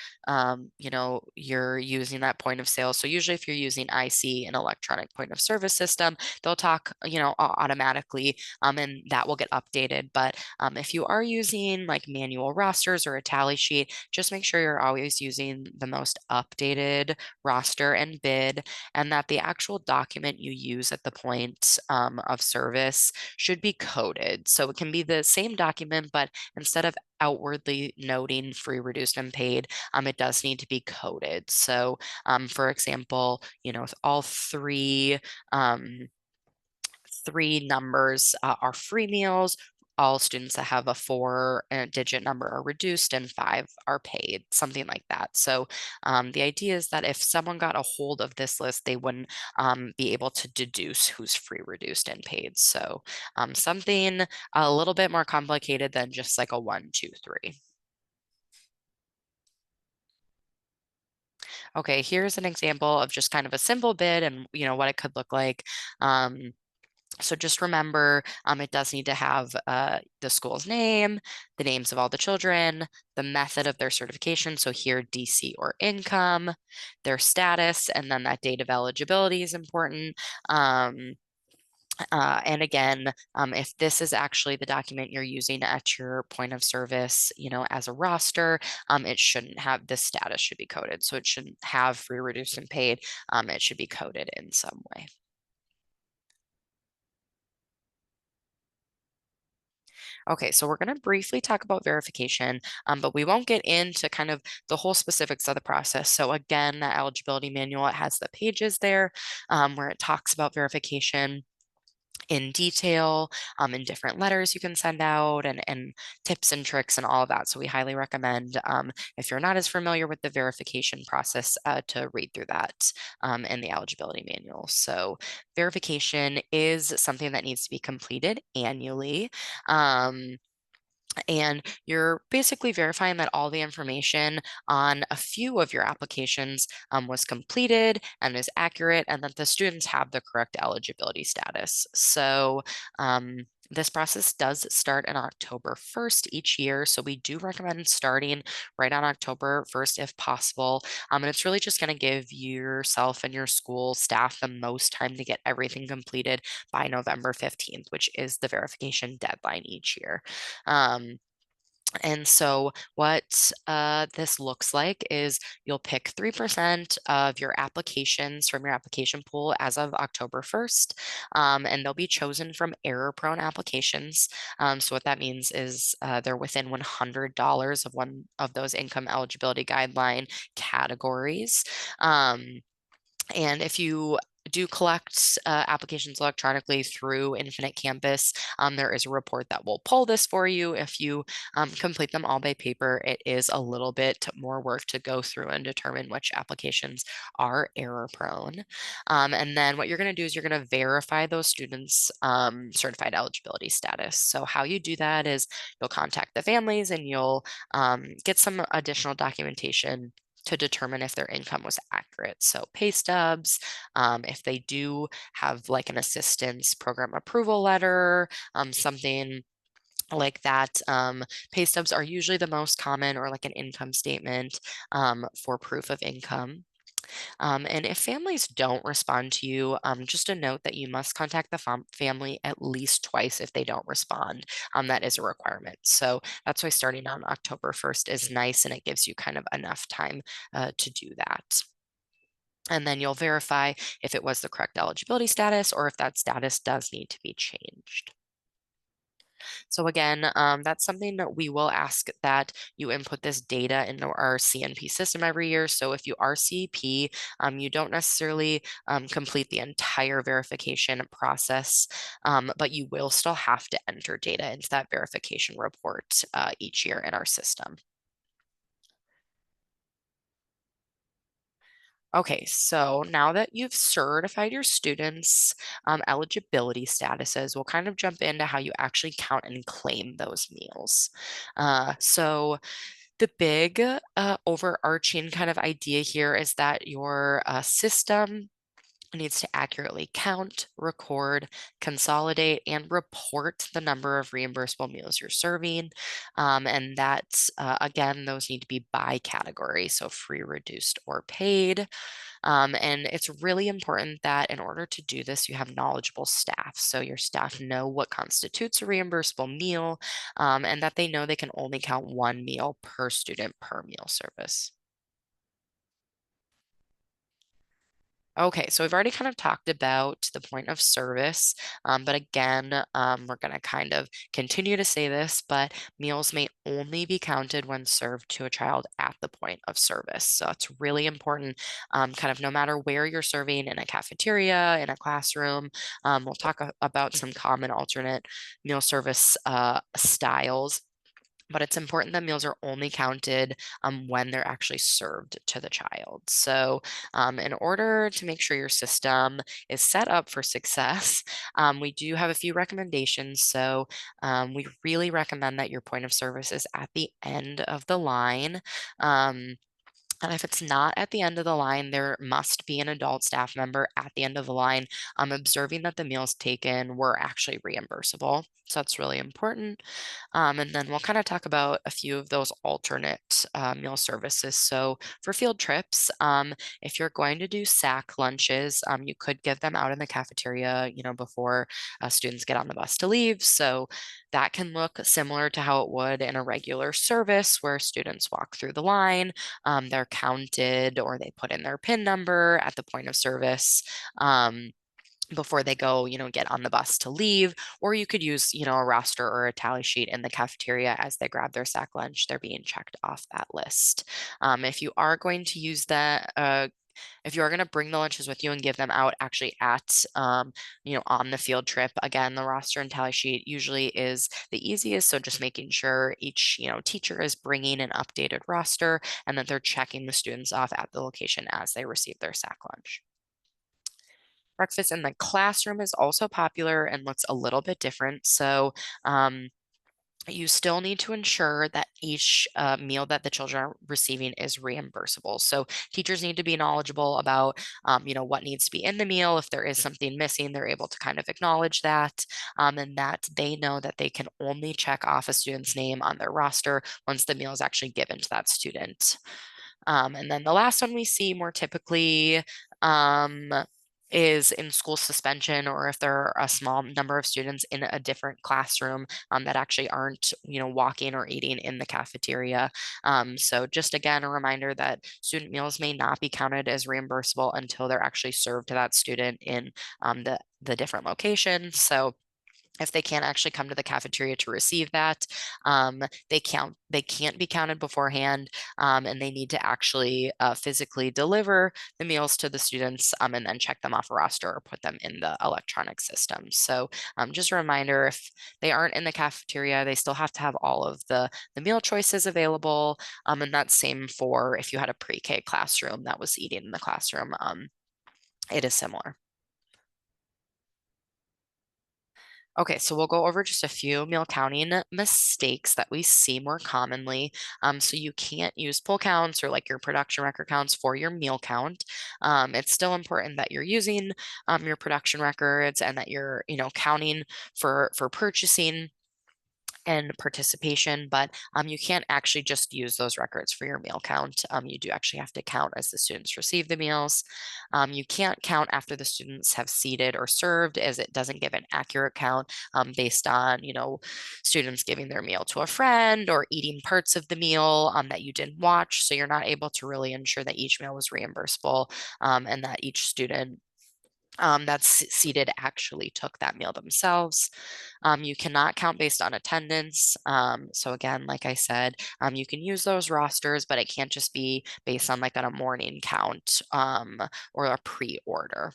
S1: you're using that point of sale. So usually if you're using IC, an electronic point of service system, they'll talk automatically and that will get updated. But if you are using like manual rosters or a tally sheet, just make sure you're always using the most updated roster and bid, and that the actual document you use at the point of service should be coded. So it can be the same document, but instead of outwardly noting free, reduced, and paid, it does need to be coded. So, for example, all three numbers are free meals. All students that have a 4-digit number are reduced and 5 are paid, something like that. So the idea is that if someone got a hold of this list, they wouldn't be able to deduce who's free, reduced, and paid. So something a little bit more complicated than just like a 1, 2, 3. Okay, here's an example of just kind of a simple bid and what it could look like. So just remember, it does need to have the school's name, the names of all the children, the method of their certification. So here, DC or income, their status, and then that date of eligibility is important. And again, if this is actually the document you're using at your point of service, as a roster, it shouldn't have the status should be coded. So it shouldn't have free, reduced, and paid. It should be coded in some way. Okay, so we're going to briefly talk about verification, but we won't get into kind of the whole specifics of the process. So again, that eligibility manual, it has the pages there where it talks about verification in detail, in different letters you can send out and tips and tricks and all of that. So we highly recommend, if you're not as familiar with the verification process, to read through that in the eligibility manual. So verification is something that needs to be completed annually. And you're basically verifying that all the information on a few of your applications was completed and is accurate, and that the students have the correct eligibility status. So this process does start on October 1st each year. So we do recommend starting right on October 1st if possible. And it's really just going to give yourself and your school staff the most time to get everything completed by November 15th, which is the verification deadline each year. And so what this looks like is you'll pick 3% of your applications from your application pool as of October 1st, and they'll be chosen from error-prone applications. So what that means is they're within $100 of one of those income eligibility guideline categories. And if you do collect applications electronically through Infinite Campus, there is a report that will pull this for you. If you complete them all by paper, it is a little bit more work to go through and determine which applications are error prone. And then what you're going to do is you're going to verify those students' certified eligibility status. So how you do that is you'll contact the families and you'll get some additional documentation to determine if their income was accurate. So pay stubs, if they do have like an assistance program approval letter, something like that. Pay stubs are usually the most common, or like an income statement for proof of income. And if families don't respond to you, just a note that you must contact the family at least twice if they don't respond. That is a requirement. So that's why starting on October 1st is nice, and it gives you kind of enough time to do that. And then you'll verify if it was the correct eligibility status or if that status does need to be changed. So again, that's something that we will ask that you input this data into our CNP system every year. So if you are CEP, you don't necessarily complete the entire verification process, but you will still have to enter data into that verification report each year in our system. Okay, so now that you've certified your students' eligibility statuses, we'll kind of jump into how you actually count and claim those meals. So the big overarching kind of idea here is that your system needs to accurately count, record, consolidate, and report the number of reimbursable meals you're serving. And that's, again, those need to be by category, so free, reduced, or paid. And it's really important that in order to do this, you have knowledgeable staff. So your staff know what constitutes a reimbursable meal, and that they know they can only count one meal per student per meal service. Okay, so we've already kind of talked about the point of service, but again, we're going to kind of continue to say this, but meals may only be counted when served to a child at the point of service. So it's really important, kind of no matter where you're serving, in a cafeteria, in a classroom. We'll talk about some common alternate meal service styles, but it's important that meals are only counted when they're actually served to the child. So, in order to make sure your system is set up for success, we do have a few recommendations. So, we really recommend that your point of service is at the end of the line. Um, and if it's not at the end of the line, there must be an adult staff member at the end of the line observing that the meals taken were actually reimbursable. So that's really important. And then we'll kind of talk about a few of those alternate meal services. So for field trips, if you're going to do sack lunches, you could give them out in the cafeteria, before students get on the bus to leave. So that can look similar to how it would in a regular service where students walk through the line, they're counted, or they put in their PIN number at the point of service. Before they go, get on the bus to leave, or you could use, a roster or a tally sheet in the cafeteria as they grab their sack lunch. They're being checked off that list. If you are going to use that, if you are going to bring the lunches with you and give them out actually at, on the field trip, again, the roster and tally sheet usually is the easiest. So just making sure each, teacher is bringing an updated roster and that they're checking the students off at the location as they receive their sack lunch. Breakfast in the classroom is also popular and looks a little bit different. So, you still need to ensure that each meal that the children are receiving is reimbursable. So teachers need to be knowledgeable about, what needs to be in the meal. If there is something missing, they're able to kind of acknowledge that, and that they know that they can only check off a student's name on their roster once the meal is actually given to that student. And then the last one we see more typically um, is in school suspension, or if there are a small number of students in a different classroom that actually aren't, walking or eating in the cafeteria. So just again, a reminder that student meals may not be counted as reimbursable until they're actually served to that student in the different locations. So If they can't actually come to the cafeteria to receive that, um, they can't be counted beforehand, and they need to actually physically deliver the meals to the students, and then check them off a roster or put them in the electronic system. So just a reminder, if they aren't in the cafeteria, they still have to have all of the meal choices available, and that's same for if you had a pre-K classroom that was eating in the classroom. It is similar. Okay, so we'll go over just a few meal counting mistakes that we see more commonly. So you can't use pull counts or like your production record counts for your meal count. It's still important that you're using your production records and that you're, counting for purchasing and participation, but you can't actually just use those records for your meal count. You do actually have to count as the students receive the meals. You can't count after the students have seated or served, as it doesn't give an accurate count based on, students giving their meal to a friend or eating parts of the meal that you didn't watch. So you're not able to really ensure that each meal was reimbursable, and that each student that's seated actually took that meal themselves. You cannot count based on attendance. So again, like I said, you can use those rosters, but it can't just be based on like on a morning count or a pre-order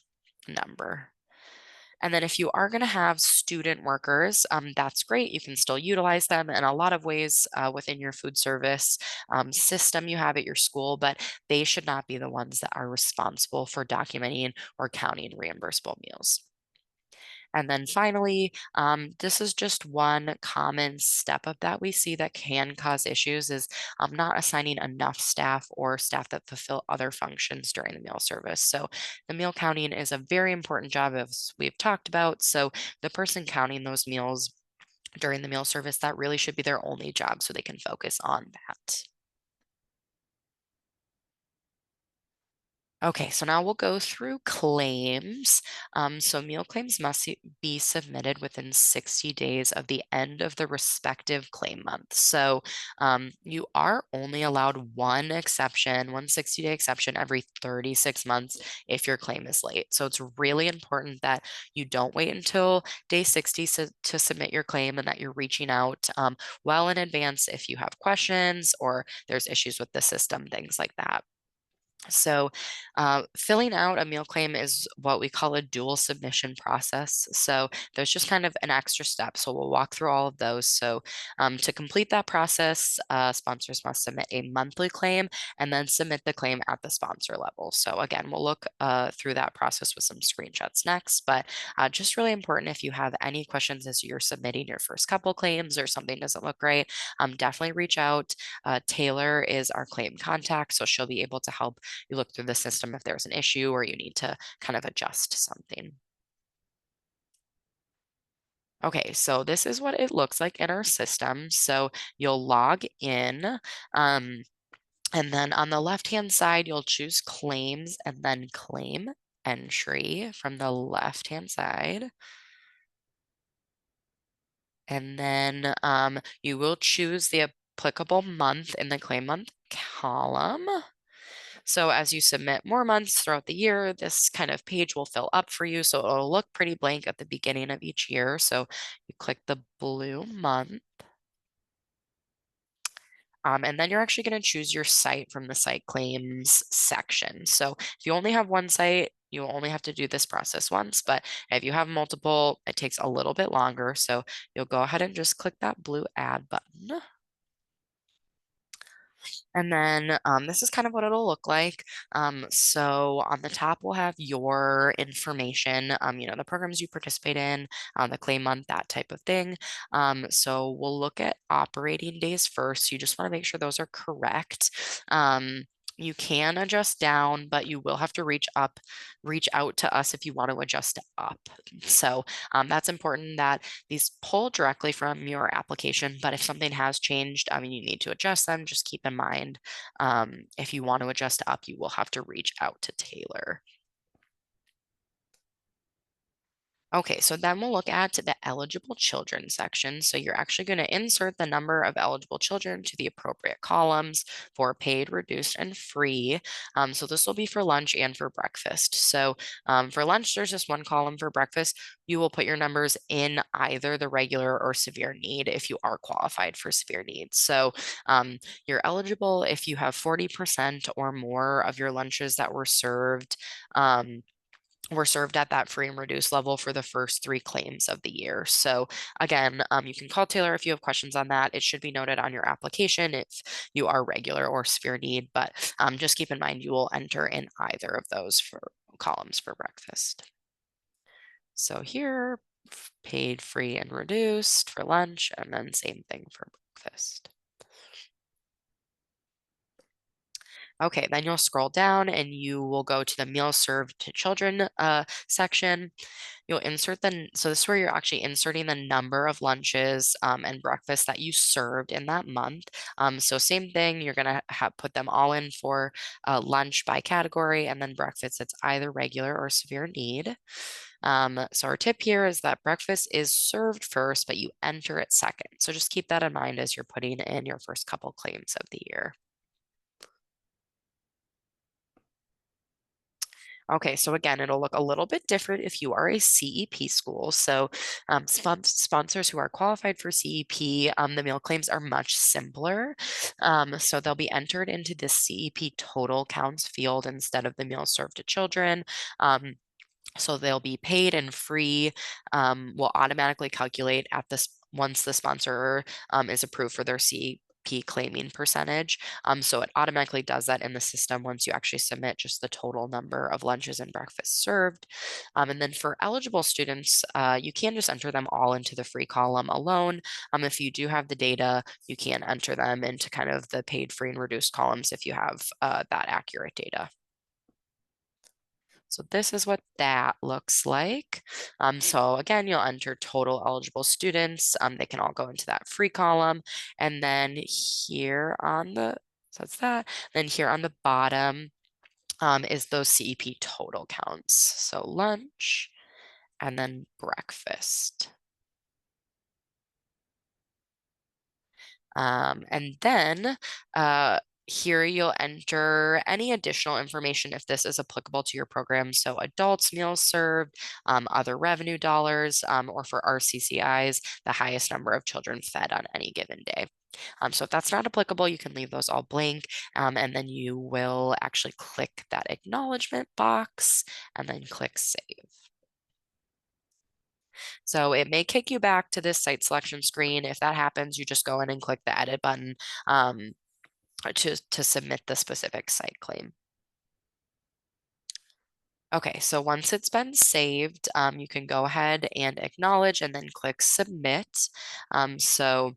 S1: number. And then if you are going to have student workers, that's great. You can still utilize them in a lot of ways within your food service system you have at your school, but they should not be the ones that are responsible for documenting or counting reimbursable meals. And then finally, this is just one common step up that we see that can cause issues is not assigning enough staff or staff that fulfill other functions during the meal service. So the meal counting is a very important job, as we've talked about. So the person counting those meals during the meal service, that really should be their only job so they can focus on that. Okay, so now we'll go through claims. So meal claims must be submitted within 60 days of the end of the respective claim month. So you are only allowed one exception, one 60-day exception every 36 months if your claim is late. So it's really important that you don't wait until day 60 to submit your claim and that you're reaching out well in advance if you have questions or there's issues with the system, things like that. So, filling out a meal claim is what we call a dual submission process. So, there's just kind of an extra step. So, we'll walk through all of those. So, to complete that process, sponsors must submit a monthly claim and then submit the claim at the sponsor level. So, again, we'll look through that process with some screenshots next. But just really important if you have any questions as you're submitting your first couple claims or something doesn't look right, definitely reach out. Taylor is our claim contact, so she'll be able to help you look through the system if there's an issue or you need to kind of adjust something. Okay, so this is what it looks like in our system. So you'll log in, um, and then on the left-hand side, you'll choose claims and then claim entry from the left-hand side. And then you will choose the applicable month in the claim month column. So as you submit more months throughout the year, this kind of page will fill up for you. So it'll look pretty blank at the beginning of each year. So you click the blue month. And then you're actually going to choose your site from the site claims section. So if you only have one site, you only have to do this process once. But if you have multiple, it takes a little bit longer. So you'll go ahead and just click that blue add button. And then this is kind of what it'll look like. So on the top, we'll have your information, the programs you participate in, the claim month, that type of thing. So we'll look at operating days first. You just want to make sure those are correct. You can adjust down, but you will have to reach out to us if you want to adjust up. So that's important that these pull directly from your application, but if something has changed, I mean, you need to adjust them, just keep in mind, if you want to adjust up, you will have to reach out to Taylor. Okay, so then we'll look at the eligible children section. So you're actually going to insert the number of eligible children to the appropriate columns for paid, reduced, and free. So this will be for lunch and for breakfast. So for lunch, there's just one column. For breakfast, you will put your numbers in either the regular or severe need if you are qualified for severe needs. So you're eligible if you have 40% or more of your lunches that Um, were served at that free and reduced level for the first three claims of the year. So again, you can call Taylor if you have questions on that. It should be noted on your application if you are regular or severe need, but just keep in mind you will enter in either of those for columns for breakfast. So here, paid, free, and reduced for lunch, and then same thing for breakfast. Okay, then you'll scroll down and you will go to the meals served to children section. You'll insert so this is where you're actually inserting the number of lunches and breakfasts that you served in that month. So same thing, you're gonna put them all in for lunch by category, and then breakfast, it's either regular or severe need. So our tip here is that breakfast is served first, but you enter it second. So just keep that in mind as you're putting in your first couple claims of the year. Okay, so again, it'll look a little bit different if you are a CEP school. So sponsors who are qualified for CEP, the meal claims are much simpler. So they'll be entered into the CEP total counts field instead of the meals served to children. Um, so they'll be paid and free, will automatically calculate at this once the sponsor is approved for their CEP claiming percentage. So it automatically does that in the system once you actually submit just the total number of lunches and breakfasts served. And then for eligible students, you can just enter them all into the free column alone. If you do have the data, you can enter them into kind of the paid, free, and reduced columns if you have that accurate data. So this is what that looks like. So again, you'll enter total eligible students. They can all go into that free column. And then here on so that's that. Then here on the bottom is those CEP total counts. So lunch and then breakfast. And then here you'll enter any additional information if this is applicable to your program. So adults meals served, other revenue dollars, or for RCCIs, the highest number of children fed on any given day. So if that's not applicable, you can leave those all blank, and then you will actually click that acknowledgement box and then click save. So it may kick you back to this site selection screen. If that happens, you just go in and click the edit button um, to submit the specific site claim. Okay, so once it's been saved, you can go ahead and acknowledge and then click submit. So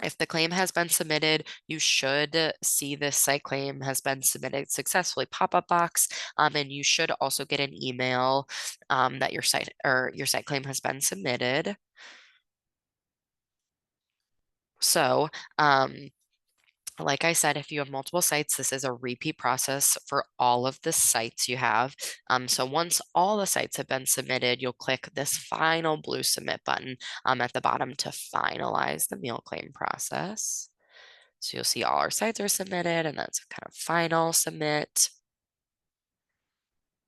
S1: if the claim has been submitted, you should see this site claim has been submitted successfully pop-up box, and you should also get an email that your site claim has been submitted. So, like I said, if you have multiple sites, this is a repeat process for all of the sites you have. So once all the sites have been submitted, you'll click this final blue submit button at the bottom to finalize the meal claim process. So you'll see all our sites are submitted, and that's kind of final submit.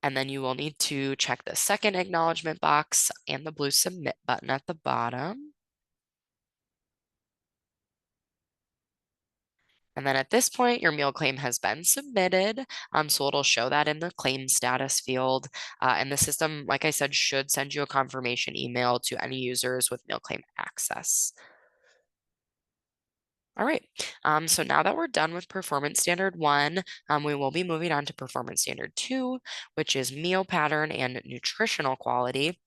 S1: And then you will need to check the second acknowledgement box and the blue submit button at the bottom. And then at this point, your meal claim has been submitted. So it'll show that in the claim status field. And the system, like I said, should send you a confirmation email to any users with meal claim access. All right. So now that we're done with Performance Standard 1, we will be moving on to Performance Standard 2, which is meal pattern and nutritional quality.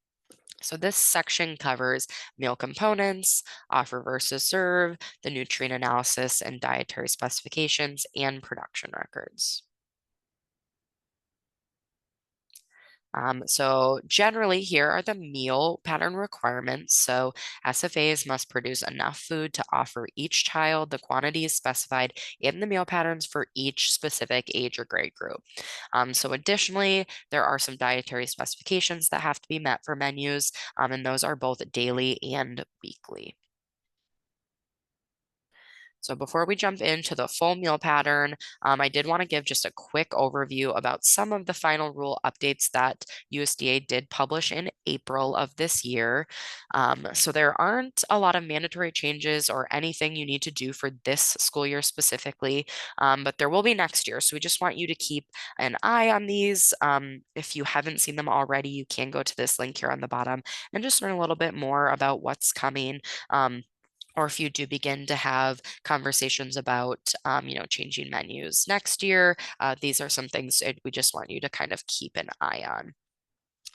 S1: So this section covers meal components, offer versus serve, the nutrient analysis and dietary specifications, and production records. So generally, here are the meal pattern requirements. So SFAs must produce enough food to offer each child the quantities specified in the meal patterns for each specific age or grade group. So additionally, there are some dietary specifications that have to be met for menus, and those are both daily and weekly. So before we jump into the full meal pattern, I did want to give just a quick overview about some of the final rule updates that USDA did publish in April of this year. So there aren't a lot of mandatory changes or anything you need to do for this school year specifically, but there will be next year. So we just want you to keep an eye on these. If you haven't seen them already, you can go to this link here on the bottom and just learn a little bit more about what's coming. Or if you do begin to have conversations about, changing menus next year, these are some things that we just want you to kind of keep an eye on.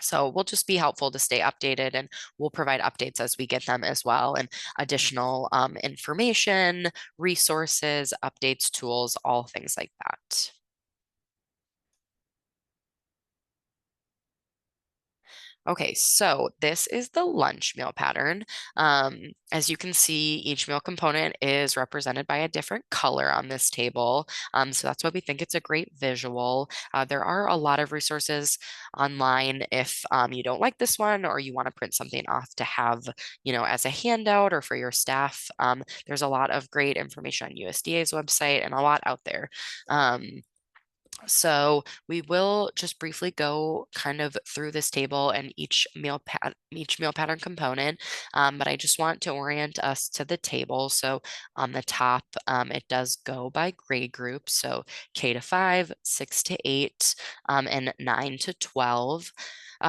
S1: So we'll just be helpful to stay updated and we'll provide updates as we get them as well and additional information, resources, updates, tools, all things like that. Okay, so this is the lunch meal pattern. As you can see, each meal component is represented by a different color on this table. So that's why we think it's a great visual. There are a lot of resources online if you don't like this one or you want to print something off to have, as a handout or for your staff. There's a lot of great information on USDA's website and a lot out there. Um, so we will just briefly go kind of through this table and each meal pattern component. But I just want to orient us to the table. So on the top, it does go by grade group. So K to 5, 6 to 8, and 9 to 12.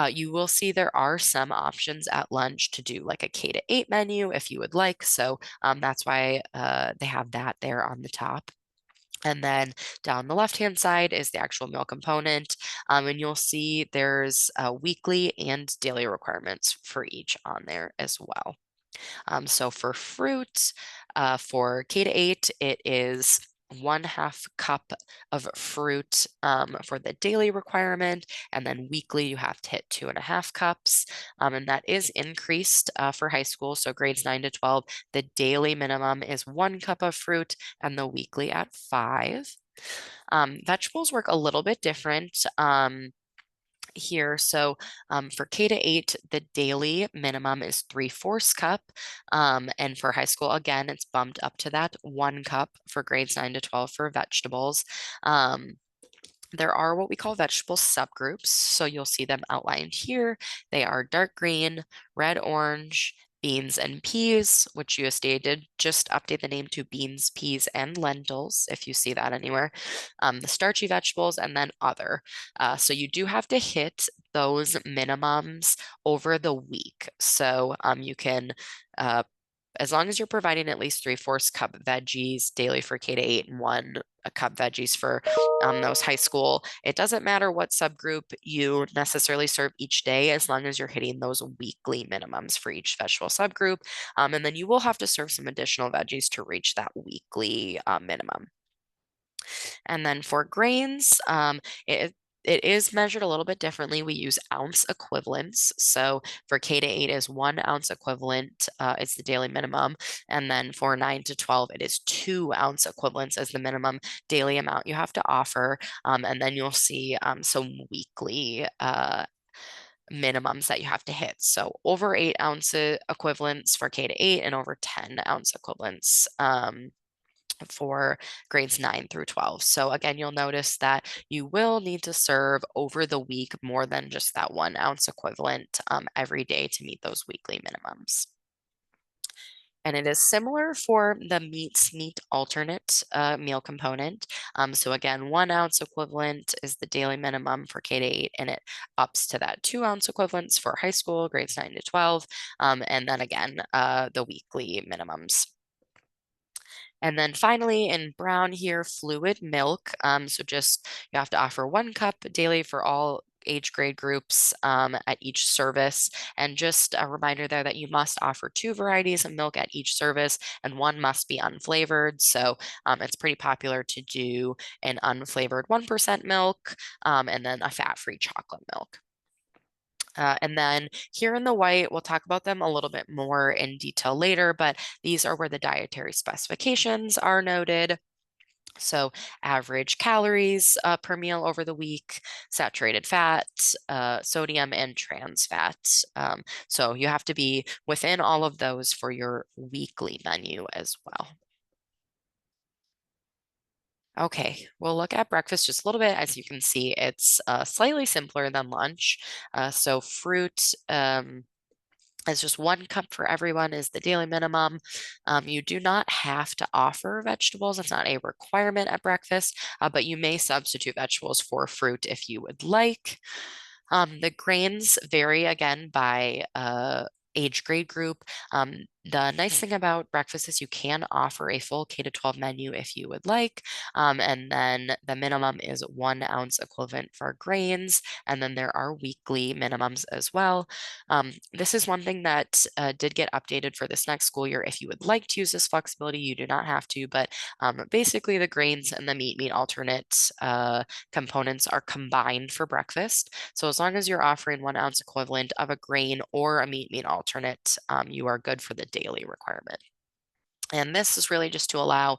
S1: You will see there are some options at lunch to do like a K to 8 menu if you would like. So that's why they have that there on the top. And then down the left-hand side is the actual meal component. And you'll see there's weekly and daily requirements for each on there as well. So for fruit, for K to 8, it is 1/2 cup of fruit for the daily requirement, and then weekly you have to hit 2.5 cups, and that is increased for high school. So grades 9 to 12, the daily minimum is 1 cup of fruit, and the weekly at 5. Vegetables work a little bit different. Here. So for K to 8, the daily minimum is 3/4 cup. And for high school, again, it's bumped up to that 1 cup for grades 9 to 12 for vegetables. There are what we call vegetable subgroups. So you'll see them outlined here. They are dark green, red, orange, beans, and peas, which USDA did just update the name to beans, peas, and lentils, if you see that anywhere. The starchy vegetables, and then other. So you do have to hit those minimums over the week. So you can as long as you're providing at least 3/4 cup veggies daily for K to 8 and one a cup veggies for those high school, it doesn't matter what subgroup you necessarily serve each day as long as you're hitting those weekly minimums for each vegetable subgroup. And then you will have to serve some additional veggies to reach that weekly minimum. And then for grains, it is measured a little bit differently. We use ounce equivalents. So for K to 8 is 1 ounce equivalent, it's the daily minimum. And then for 9 to 12, it is 2 ounce equivalents as the minimum daily amount you have to offer. And then you'll see some weekly minimums that you have to hit. So over 8 ounce equivalents for K to 8 and over 10 ounce equivalents. For grades 9 through 12. So again, you'll notice that you will need to serve over the week more than just that 1 ounce equivalent every day to meet those weekly minimums. And it is similar for the meat alternate meal component. So again, 1 ounce equivalent is the daily minimum for K to 8, and it ups to that 2 ounce equivalents for high school, grades 9 to 12. And then again, the weekly minimums. And then finally in brown here, fluid milk. So just you have to offer 1 cup daily for all age grade groups at each service. And just a reminder there that you must offer 2 varieties of milk at each service and one must be unflavored. So it's pretty popular to do an unflavored 1% milk and then a fat-free chocolate milk. And then here in the white, we'll talk about them a little bit more in detail later, but these are where the dietary specifications are noted. So, average calories per meal over the week, saturated fat, sodium, and trans fat. So, you have to be within all of those for your weekly menu as well. Okay, we'll look at breakfast just a little bit. As you can see, it's slightly simpler than lunch. So, fruit. It's just 1 cup for everyone is the daily minimum. You do not have to offer vegetables. It's not a requirement at breakfast, but you may substitute vegetables for fruit if you would like. The grains vary again by age grade group. The nice thing about breakfast is you can offer a full K to 12 menu if you would like. And then the minimum is 1 ounce equivalent for grains. And then there are weekly minimums as well. This is one thing that did get updated for this next school year. If you would like to use this flexibility, you do not have to. But basically, the grains and the meat alternate components are combined for breakfast. So as long as you're offering 1 ounce equivalent of a grain or a meat alternate, you are good for the daily requirement. And this is really just to allow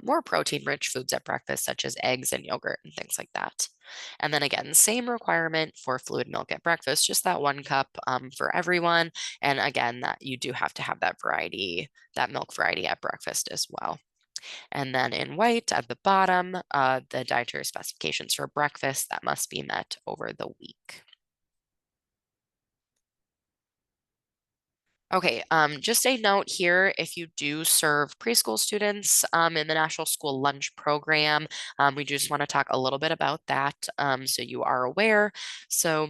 S1: more protein-rich foods at breakfast, such as eggs and yogurt and things like that. And then again, same requirement for fluid milk at breakfast, just that 1 cup for everyone. And again, that you do have to have that variety, that milk variety at breakfast as well. And then in white at the bottom, the dietary specifications for breakfast that must be met over the week. Okay, just a note here, if you do serve preschool students in the National School Lunch Program, we just want to talk a little bit about that so you are aware. So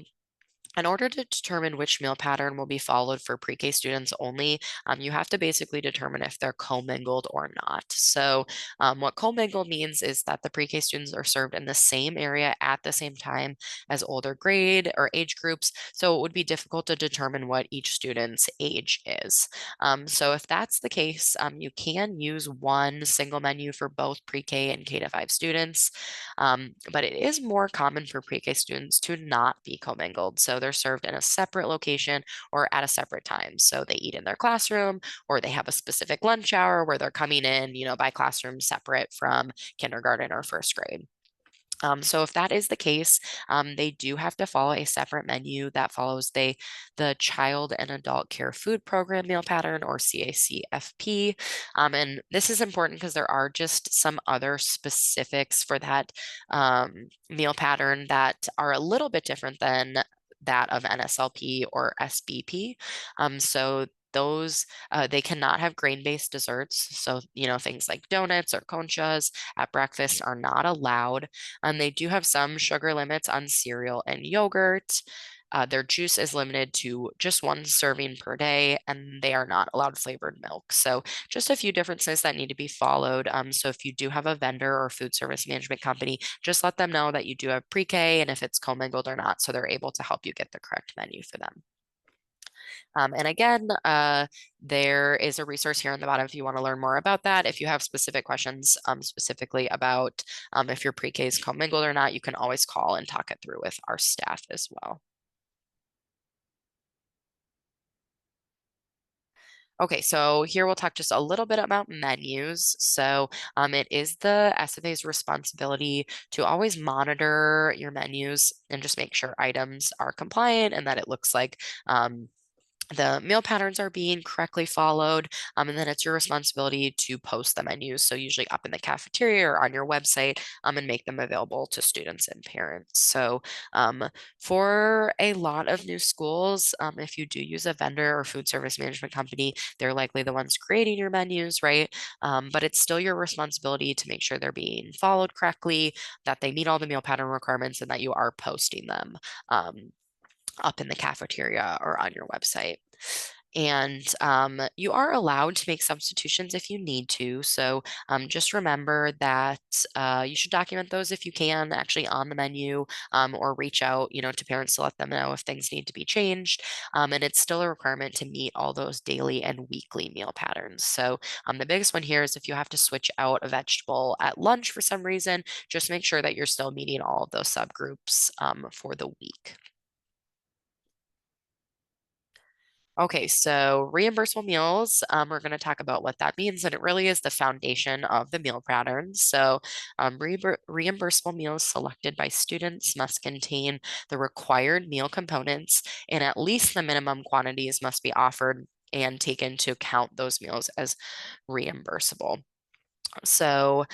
S1: in order to determine which meal pattern will be followed for pre-K students only, you have to basically determine if they're commingled or not. So, what commingled means is that the pre-K students are served in the same area at the same time as older grade or age groups. So, it would be difficult to determine what each student's age is. So, if that's the case, you can use one single menu for both pre-K and K to 5 students. But it is more common for pre-K students to not be commingled. So they're served in a separate location or at a separate time. So they eat in their classroom or they have a specific lunch hour where they're coming in, by classroom separate from kindergarten or first grade. So if that is the case, they do have to follow a separate menu that follows the Child and Adult Care Food Program meal pattern or CACFP. And this is important because there are just some other specifics for that meal pattern that are a little bit different than that of NSLP or SBP. So those they cannot have grain-based desserts. So, things like donuts or conchas at breakfast are not allowed. They do have some sugar limits on cereal and yogurt. Their juice is limited to just 1 serving per day, and they are not allowed flavored milk. So, just a few differences that need to be followed. So, if you do have a vendor or food service management company, just let them know that you do have pre K and if it's commingled or not, so they're able to help you get the correct menu for them. And again, there is a resource here on the bottom if you want to learn more about that. If you have specific questions, specifically about if your pre-K is commingled or not, you can always call and talk it through with our staff as well. Okay, so here we'll talk just a little bit about menus. So it is the SFA's responsibility to always monitor your menus and just make sure items are compliant and that it looks like the meal patterns are being correctly followed, and then it's your responsibility to post the menus. So usually up in the cafeteria or on your website, and make them available to students and parents. So for a lot of new schools, if you do use a vendor or food service management company, they're likely the ones creating your menus, right? But it's still your responsibility to make sure they're being followed correctly, that they meet all the meal pattern requirements, and that you are posting them. Up in the cafeteria or on your website. And you are allowed to make substitutions if you need to. So just remember that you should document those if you can, actually on the menu, or reach out, to parents to let them know if things need to be changed. And it's still a requirement to meet all those daily and weekly meal patterns. So the biggest one here is if you have to switch out a vegetable at lunch for some reason, just make sure that you're still meeting all of those subgroups for the week. Okay, so reimbursable meals, we're going to talk about what that means, and it really is the foundation of the meal pattern. So, reimbursable meals selected by students must contain the required meal components, and at least the minimum quantities must be offered and taken to count those meals as reimbursable. So,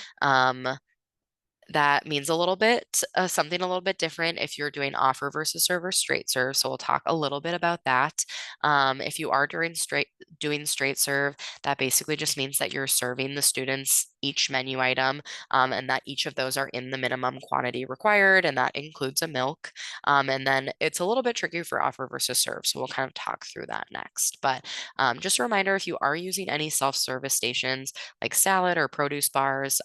S1: that means a little bit, something a little bit different if you're doing offer versus serve or straight serve. So we'll talk a little bit about that. If you are doing straight serve, that basically just means that you're serving the students each menu item, and that each of those are in the minimum quantity required, and that includes a milk. And then it's a little bit tricky for offer versus serve. So we'll kind of talk through that next. But just a reminder, if you are using any self-service stations like salad or produce bars,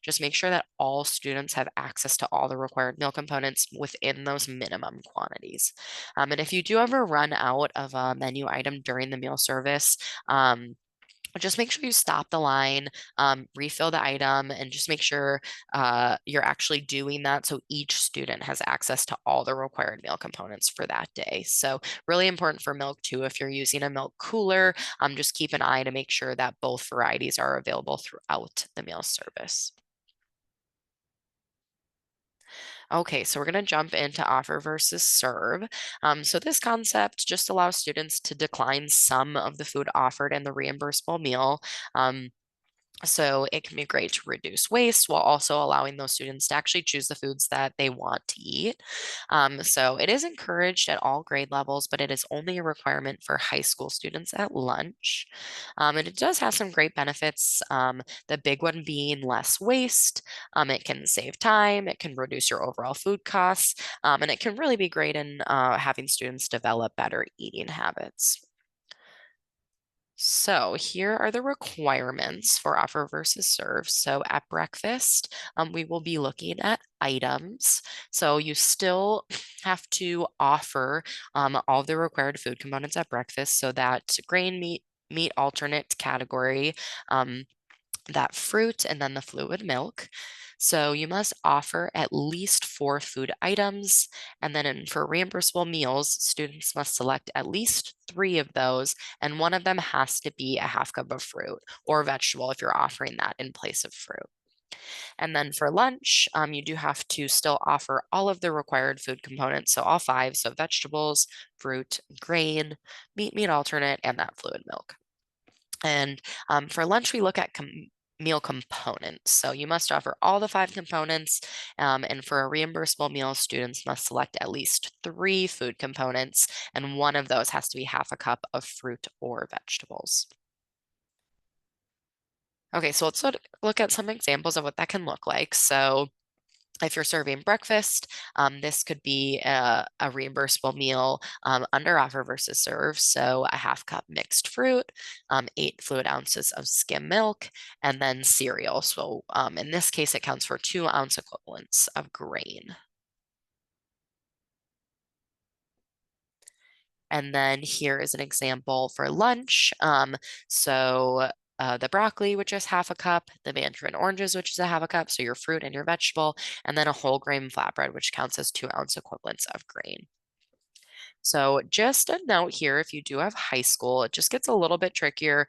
S1: just make sure that all students have access to all the required meal components within those minimum quantities. And if you do ever run out of a menu item during the meal service, just make sure you stop the line, refill the item, and just make sure you're actually doing that so each student has access to all the required meal components for that day. So really important for milk too. If you're using a milk cooler, just keep an eye to make sure that both varieties are available throughout the meal service. Okay, so we're going to jump into offer versus serve. So this concept just allows students to decline some of the food offered in the reimbursable meal. So it can be great to reduce waste while also allowing those students to actually choose the foods that they want to eat. So it is encouraged at all grade levels, but it is only a requirement for high school students at lunch. And it does have some great benefits. The big one being less waste. It can save time. It can reduce your overall food costs. And it can really be great in having students develop better eating habits. So here are the requirements for offer versus serve. So at breakfast, we will be looking at items. So you still have to offer all the required food components at breakfast. So that grain, meat alternate category, um, that fruit, and then the fluid milk. So you must offer at least 4 food items. And then for reimbursable meals, students must select at least 3 of those, and one of them has to be a half cup of fruit or vegetable if you're offering that in place of fruit. And then for lunch, you do have to still offer all of the required food components. So all 5, so vegetables, fruit, grain, meat alternate, and that fluid milk. And for lunch, we look at meal components. So you must offer all the 5 components. And for a reimbursable meal, students must select at least 3 food components, and one of those has to be half a cup of fruit or vegetables. Okay, so let's look at some examples of what that can look like. So if you're serving breakfast, this could be a reimbursable meal under offer versus serve. So a half cup mixed fruit, 8 fluid ounces of skim milk, and then cereal. So in this case, it counts for 2 ounce equivalents of grain. And then here is an example for lunch. The broccoli, which is half a cup, the mandarin oranges, which is a half a cup, so your fruit and your vegetable, and then a whole grain flatbread, which counts as 2 ounce equivalents of grain. So just a note here, if you do have high school, it just gets a little bit trickier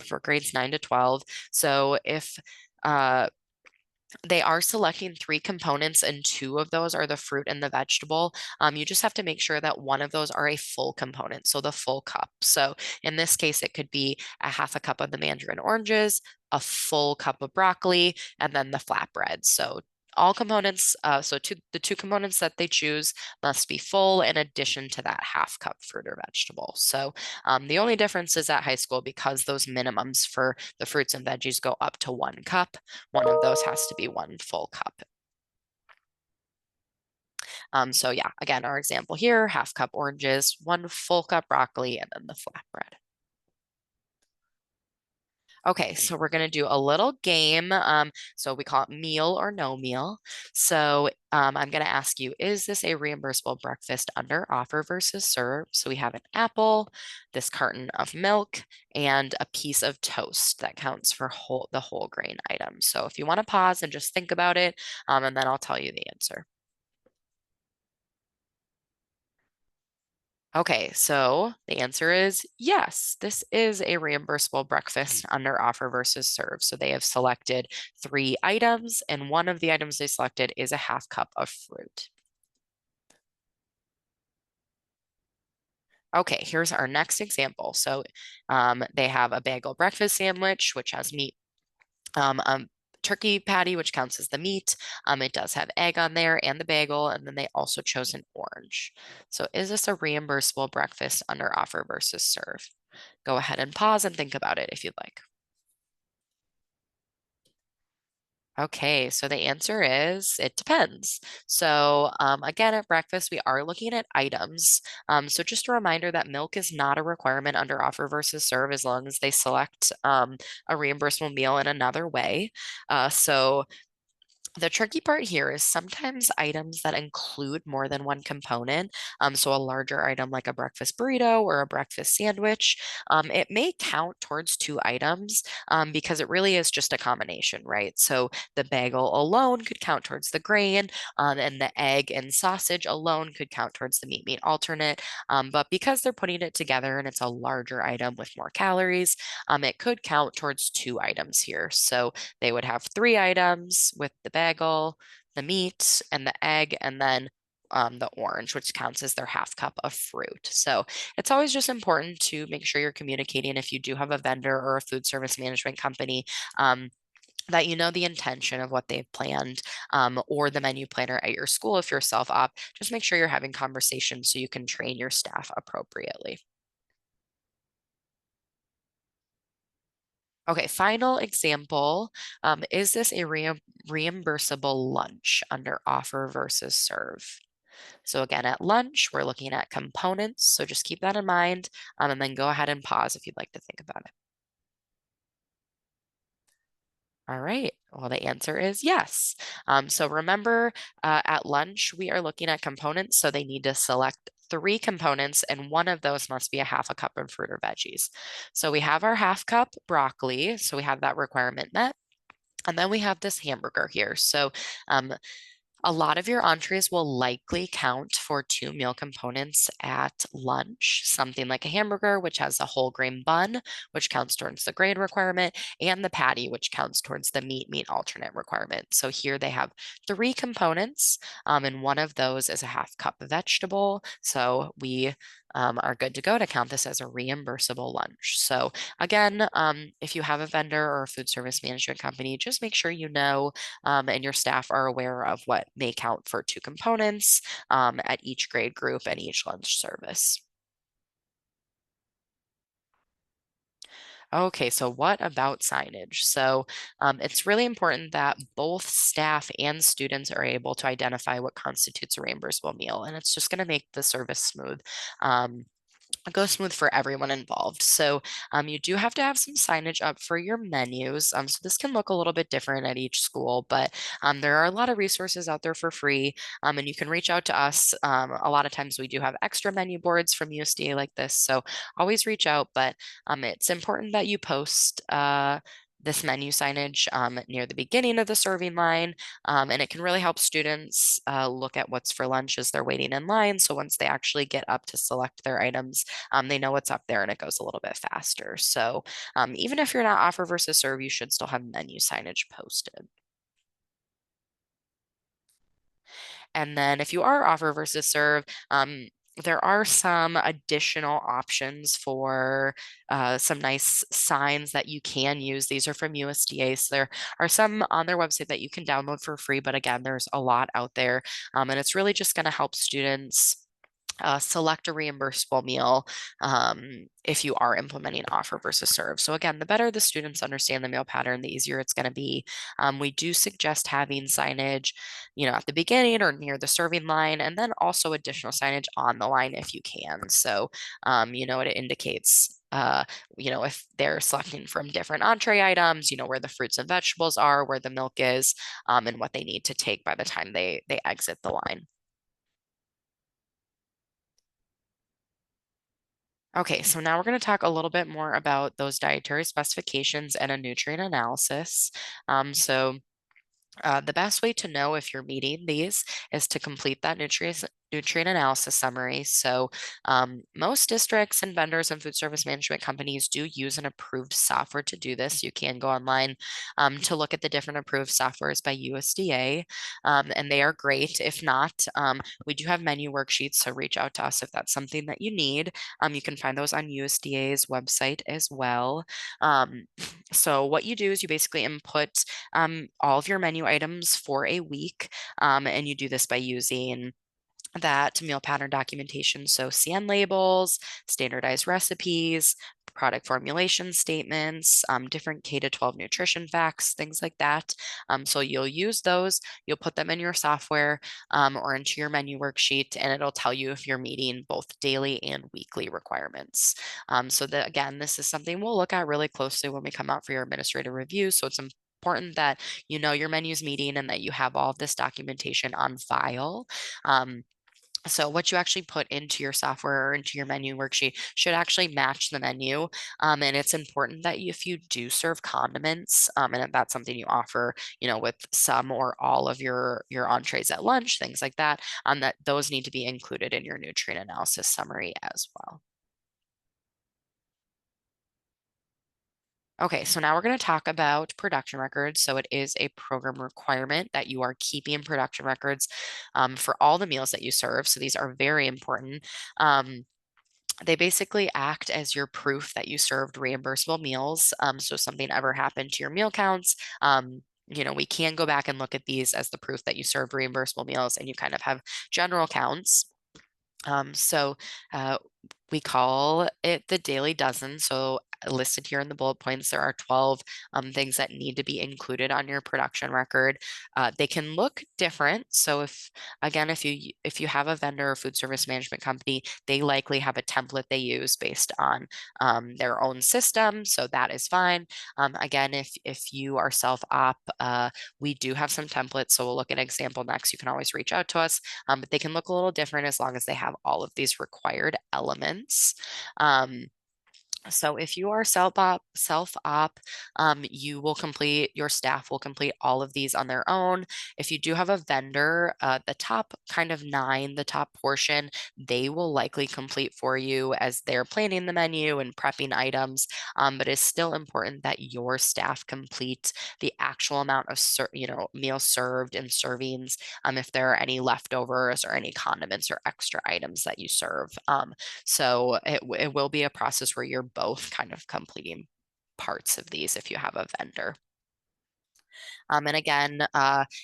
S1: for grades 9 to 12. So if uh, they are selecting 3 components, and 2 of those are the fruit and the vegetable. You just have to make sure that one of those are a full component, so the full cup. So in this case, it could be a half a cup of the mandarin oranges, a full cup of broccoli, and then the flatbread. So all components, the 2 components that they choose must be full in addition to that half cup fruit or vegetable. So the only difference is at high school, because those minimums for the fruits and veggies go up to 1 cup. One of those has to be 1 full cup. So yeah, again, our example here, half cup oranges, 1 full cup broccoli, and then the flatbread. Okay, so we're gonna do a little game. So we call it meal or no meal. So I'm gonna ask you, is this a reimbursable breakfast under offer versus serve? So we have an apple, this carton of milk, and a piece of toast that counts for the whole grain item. So if you want to pause and just think about it, and then I'll tell you the answer. Okay, so the answer is yes. This is a reimbursable breakfast under offer versus serve. So they have selected 3 items, and one of the items they selected is a half cup of fruit. Okay, here's our next example. So they have a bagel breakfast sandwich, which has meat, turkey patty, which counts as the meat. It does have egg on there and the bagel, and then they also chose an orange. So is this a reimbursable breakfast under offer versus serve? Go ahead and pause and think about it if you'd like. Okay, so the answer is it depends. So, again, at breakfast, we are looking at items. So, just a reminder that milk is not a requirement under offer versus serve as long as they select a reimbursable meal in another way. So, the tricky part here is sometimes items that include more than one component, so a larger item like a breakfast burrito or a breakfast sandwich, it may count towards 2 items because it really is just a combination, right? So the bagel alone could count towards the grain, and the egg and sausage alone could count towards the meat alternate. But because they're putting it together and it's a larger item with more calories, it could count towards 2 items here. So they would have 3 items with the bagel, the meat, and the egg, and then the orange, which counts as their half cup of fruit. So it's always just important to make sure you're communicating if you do have a vendor or a food service management company. That you know the intention of what they've planned, or the menu planner at your school if you're self-op. Just make sure you're having conversations so you can train your staff appropriately. Okay, final example. Is this a reimbursable lunch under offer versus serve? So again, at lunch, we're looking at components. So just keep that in mind, and then go ahead and pause if you'd like to think about it. All right. Well, the answer is yes. So remember, at lunch, we are looking at components. So they need to select 3 components, and one of those must be a half a cup of fruit or veggies. So we have our half cup broccoli. So we have that requirement met. And then we have this hamburger here. So um, a lot of your entrees will likely count for 2 meal components at lunch, something like a hamburger, which has a whole grain bun, which counts towards the grain requirement, and the patty, which counts towards the meat alternate requirement. So here they have 3 components, and one of those is a half cup of vegetable. So we are good to go to count this as a reimbursable lunch. So again, if you have a vendor or a food service management company, just make sure you know and your staff are aware of what may count for 2 components at each grade group and each lunch service. Okay, so what about signage? So it's really important that both staff and students are able to identify what constitutes a reimbursable meal, and it's just going to make the service smooth. Um, go smooth for everyone involved. So you do have to have some signage up for your menus. So this can look a little bit different at each school, but there are a lot of resources out there for free, and you can reach out to us. A lot of times we do have extra menu boards from USDA like this, so always reach out. But it's important that you post. This menu signage near the beginning of the serving line, and it can really help students look at what's for lunch as they're waiting in line. So once they actually get up to select their items, they know what's up there and it goes a little bit faster. So even if you're not offer versus serve, you should still have menu signage posted. And then if you are offer versus serve, there are some additional options for some nice signs that you can use. These are from USDA. So there are some on their website that you can download for free. But again, there's a lot out there. And it's really just going to help students select a reimbursable meal if you are implementing offer versus serve. So again, the better the students understand the meal pattern, the easier it's going to be. We do suggest having signage, at the beginning or near the serving line, and then also additional signage on the line if you can. So, it indicates if they're selecting from different entree items, where the fruits and vegetables are, where the milk is, and what they need to take by the time they exit the line. Okay, so now we're going to talk a little bit more about those dietary specifications and a nutrient analysis. So the best way to know if you're meeting these is to complete that nutrient analysis summary. So, most districts and vendors and food service management companies do use an approved software to do this. You can go online to look at the different approved softwares by USDA, and they are great. If not, we do have menu worksheets, so reach out to us if that's something that you need. You can find those on USDA's website as well. Um, so, what you do is you basically input all of your menu items for a week, and you do this by using that meal pattern documentation. So CN labels, standardized recipes, product formulation statements, different K to 12 nutrition facts, things like that. So you'll use those, you'll put them in your software or into your menu worksheet, and it'll tell you if you're meeting both daily and weekly requirements. So that again, this is something we'll look at really closely when we come out for your administrative review. So it's important that you know your menu's meeting and that you have all of this documentation on file. Um, so what you actually put into your software or into your menu worksheet should actually match the menu. And it's important that if you do serve condiments, and if that's something you offer, with some or all of your entrees at lunch, things like that, that those need to be included in your nutrient analysis summary as well. Okay, so now we're going to talk about production records. So it is a program requirement that you are keeping production records for all the meals that you serve. So these are very important. Um, they basically act as your proof that you served reimbursable meals. So if something ever happened to your meal counts, we can go back and look at these as the proof that you served reimbursable meals and you kind of have general counts. So we call it the daily dozen. So listed here in the bullet points, there are 12 things that need to be included on your production record. They can look different. So if you have a vendor or food service management company, they likely have a template they use based on their own system. So that is fine. Again, if you are self-op, we do have some templates. So we'll look at an example next. You can always reach out to us, but they can look a little different as long as they have all of these required elements. Um, so if you are self-op, your staff will complete all of these on their own. If you do have a vendor, the top kind of nine, the top portion, they will likely complete for you as they're planning the menu and prepping items. But it's still important that your staff complete the actual amount of meals served and servings. If there are any leftovers or any condiments or extra items that you serve. So it will be a process where you're both kind of completing parts of these if you have a vendor. And again,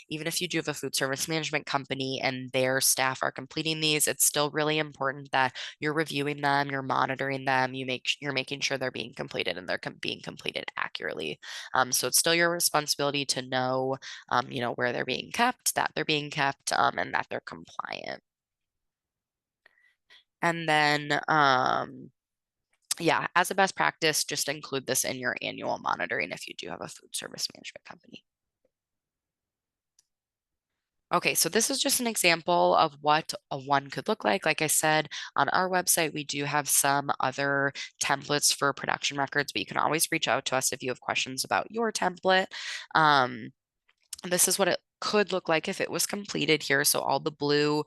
S1: even if you do have a food service management company and their staff are completing these, it's still really important that you're reviewing them, you're monitoring them, you're making sure they're being completed and they're being completed accurately. So it's still your responsibility to know, where they're being kept, that they're being kept, and that they're compliant. And then, yeah, as a best practice, just include this in your annual monitoring if you do have a food service management company. Okay, so this is just an example of what a one could look like. Like I said, on our website, we do have some other templates for production records, but you can always reach out to us if you have questions about your template. This is what it could look like if it was completed here. So all the blue,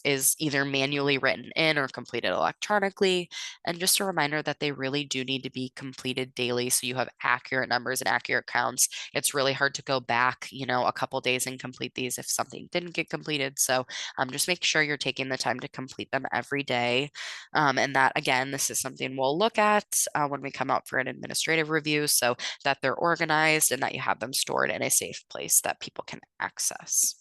S1: is either manually written in or completed electronically. And just a reminder that they really do need to be completed daily, so you have accurate numbers and accurate counts. It's really hard to go back, a couple days and complete these if something didn't get completed. So just make sure you're taking the time to complete them every day. And that again, this is something we'll look at when we come out for an administrative review. So that they're organized and that you have them stored in a safe place that people can access.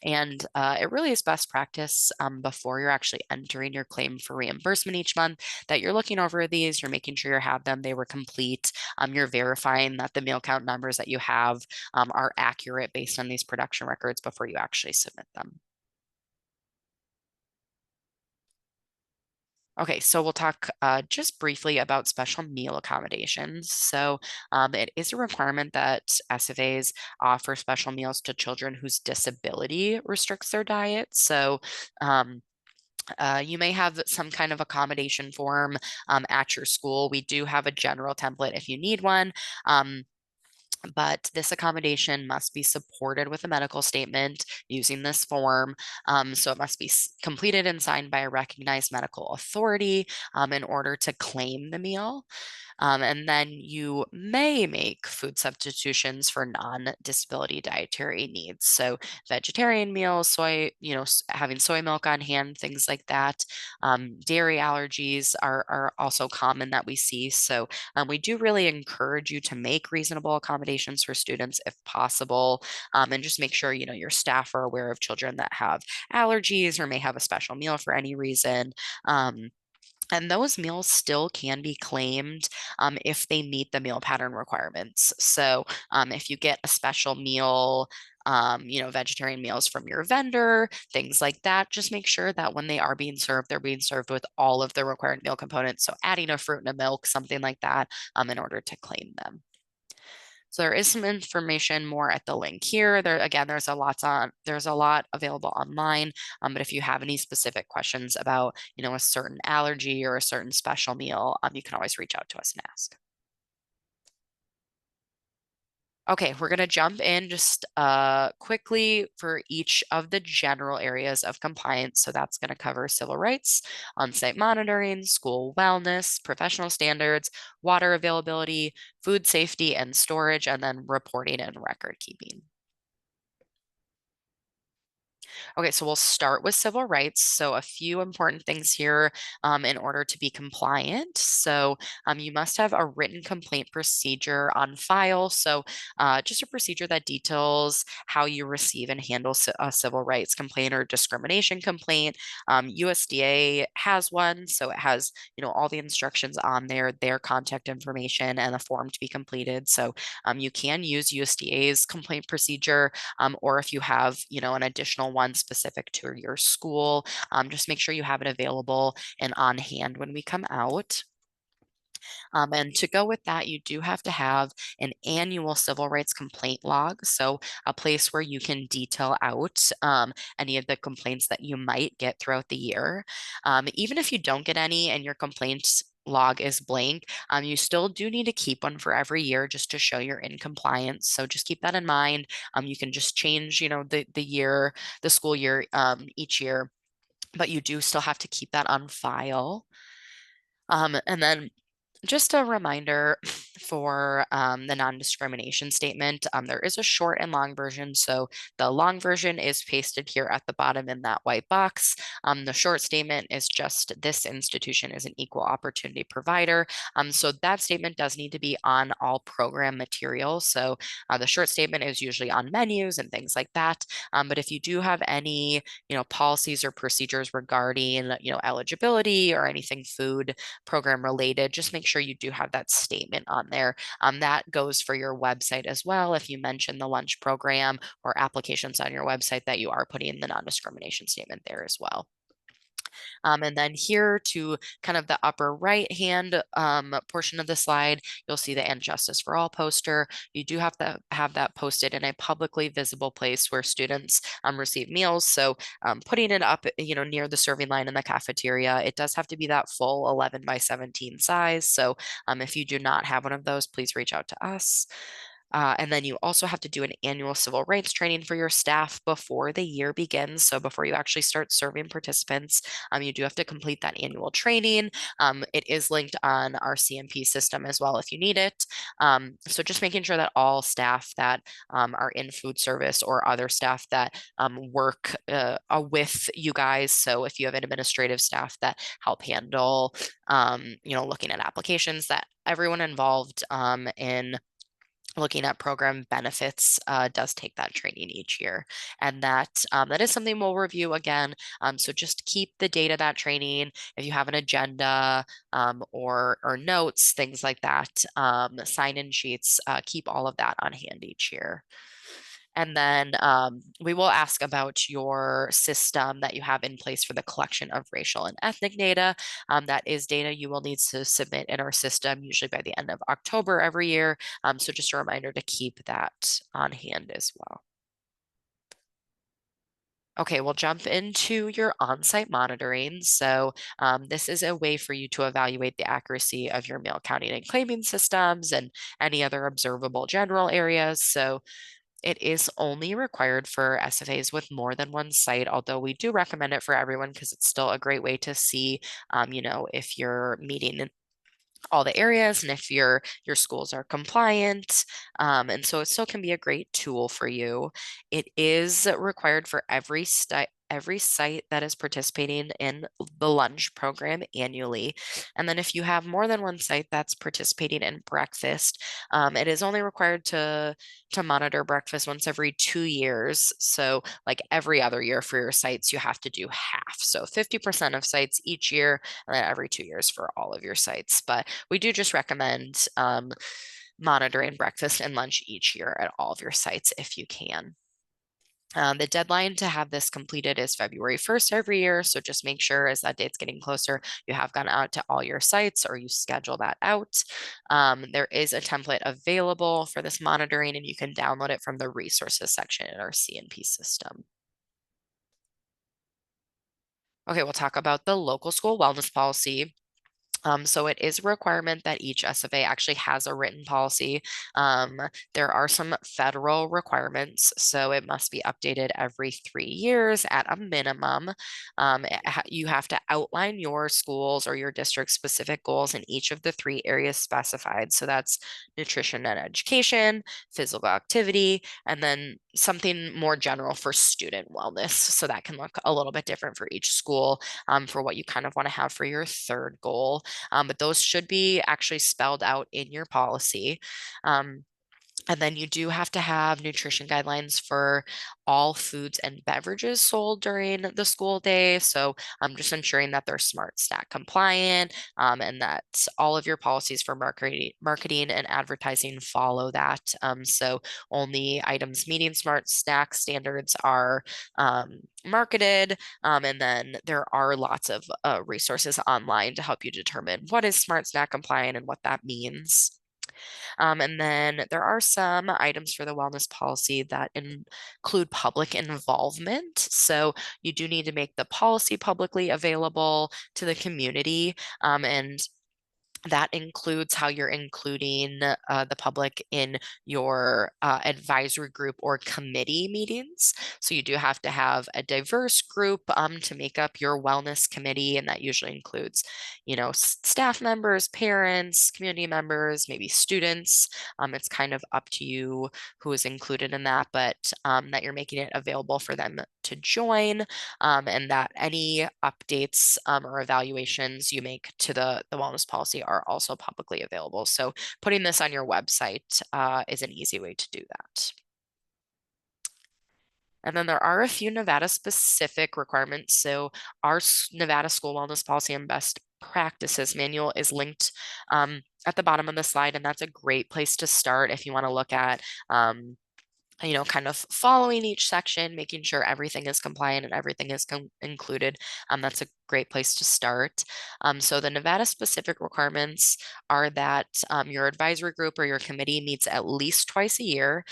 S1: And it really is best practice before you're actually entering your claim for reimbursement each month that you're looking over these, you're making sure you have them, they were complete, you're verifying that the meal count numbers that you have are accurate based on these production records before you actually submit them. Okay, so we'll talk just briefly about special meal accommodations. So it is a requirement that SFAs offer special meals to children whose disability restricts their diet. So you may have some kind of accommodation form at your school. We do have a general template if you need one. But this accommodation must be supported with a medical statement using this form. So it must be completed and signed by a recognized medical authority in order to claim the meal. And then you may make food substitutions for non-disability dietary needs. So vegetarian meals, soy, having soy milk on hand, things like that. Dairy allergies are also common that we see. So we do really encourage you to make reasonable accommodations for students if possible, and just make sure, your staff are aware of children that have allergies or may have a special meal for any reason. And those meals still can be claimed if they meet the meal pattern requirements. So if you get a special meal, vegetarian meals from your vendor, things like that, just make sure that when they are being served, they're being served with all of the required meal components. So adding a fruit and a milk, something like that, in order to claim them. So there is some information more at the link here. There again, there's a lot available online. But if you have any specific questions about, a certain allergy or a certain special meal, you can always reach out to us and ask. Okay, we're going to jump in just quickly for each of the general areas of compliance. So that's going to cover civil rights, on-site monitoring, school wellness, professional standards, water availability, food safety and storage, and then reporting and record keeping. Okay, so we'll start with civil rights. So a few important things here in order to be compliant. So you must have a written complaint procedure on file. So just a procedure that details how you receive and handle a civil rights complaint or discrimination complaint. USDA has one, so it has all the instructions on there, their contact information, and a form to be completed. So you can use USDA's complaint procedure, or if you have an additional one specific to your school, just make sure you have it available and on hand when we come out. And to go with that, you do have to have an annual civil rights complaint log. So, a place where you can detail out any of the complaints that you might get throughout the year. Even if you don't get any and your complaints log is blank, you still do need to keep one for every year just to show you're in compliance. So just keep that in mind. You can just change, the year, the school year, each year, but you do still have to keep that on file. And then just a reminder for the non-discrimination statement. There is a short and long version. So the long version is pasted here at the bottom in that white box. The short statement is just this institution is an equal opportunity provider. So that statement does need to be on all program material. So the short statement is usually on menus and things like that. But if you do have any, policies or procedures regarding, eligibility or anything food program related, just make sure you do have that statement on there. That goes for your website as well. If you mention the lunch program or applications on your website, that you are putting in the non-discrimination statement there as well. And then here to kind of the upper right hand portion of the slide, you'll see the "And Justice for All" poster. You do have to have that posted in a publicly visible place where students receive meals. So putting it up, near the serving line in the cafeteria, it does have to be that full 11 by 17 size. So if you do not have one of those, please reach out to us. And then you also have to do an annual civil rights training for your staff before the year begins. So before you actually start serving participants, you do have to complete that annual training. It is linked on our CMP system as well if you need it. So just making sure that all staff that are in food service or other staff that work with you guys. So if you have administrative staff that help handle, looking at applications, that everyone involved in looking at program benefits does take that training each year, and that is something we'll review again. So just keep the date of that training. If you have an agenda or notes, things like that, sign-in sheets, keep all of that on hand each year. And then we will ask about your system that you have in place for the collection of racial and ethnic data. That is data you will need to submit in our system, usually by the end of October every year. So just a reminder to keep that on hand as well. Okay, we'll jump into your on-site monitoring. So, this is a way for you to evaluate the accuracy of your meal counting and claiming systems and any other observable general areas. So, it is only required for SFAs with more than one site, although we do recommend it for everyone because it's still a great way to see, if you're meeting all the areas and if your schools are compliant. And so it still can be a great tool for you. It is required for every site that is participating in the lunch program annually. And then if you have more than one site that's participating in breakfast, it is only required to monitor breakfast once every 2 years. So like every other year for your sites, you have to do half. So 50% of sites each year, and then every 2 years for all of your sites. But we do just recommend monitoring breakfast and lunch each year at all of your sites if you can. The deadline to have this completed is February 1st every year. So just make sure as that date's getting closer, you have gone out to all your sites or you schedule that out. There is a template available for this monitoring and you can download it from the resources section in our CNP system. Okay, we'll talk about the local school wellness policy. So it is a requirement that each SFA actually has a written policy. Um, there are some federal requirements, so it must be updated every 3 years at a minimum. You have to outline your schools or your district specific goals in each of the three areas specified. So that's nutrition and education, physical activity, and then something more general for student wellness. So that can look a little bit different for each school, for what you kind of want to have for your third goal. But those should be actually spelled out in your policy. Um, and then you do have to have nutrition guidelines for all foods and beverages sold during the school day. So just ensuring that they're smart snack compliant, and that all of your policies for marketing and advertising follow that. So only items meeting smart snack standards are marketed. And then there are lots of resources online to help you determine what is smart snack compliant and what that means. And then there are some items for the wellness policy that include public involvement. So you do need to make the policy publicly available to the community. And that includes how you're including the public in your advisory group or committee meetings. So you do have to have a diverse group to make up your wellness committee, and that usually includes, staff members, parents, community members, maybe students. It's kind of up to you who is included in that, but that you're making it available for them to join, and that any updates or evaluations you make to the wellness policy are also publicly available. So putting this on your website is an easy way to do that. And then there are a few Nevada specific requirements. So our Nevada school wellness policy and best practices manual is linked at the bottom of the slide, and that's a great place to start if you want to look at kind of following each section, making sure everything is compliant and everything is included. That's a great place to start. So the Nevada specific requirements are that your advisory group or your committee meets at least twice a year.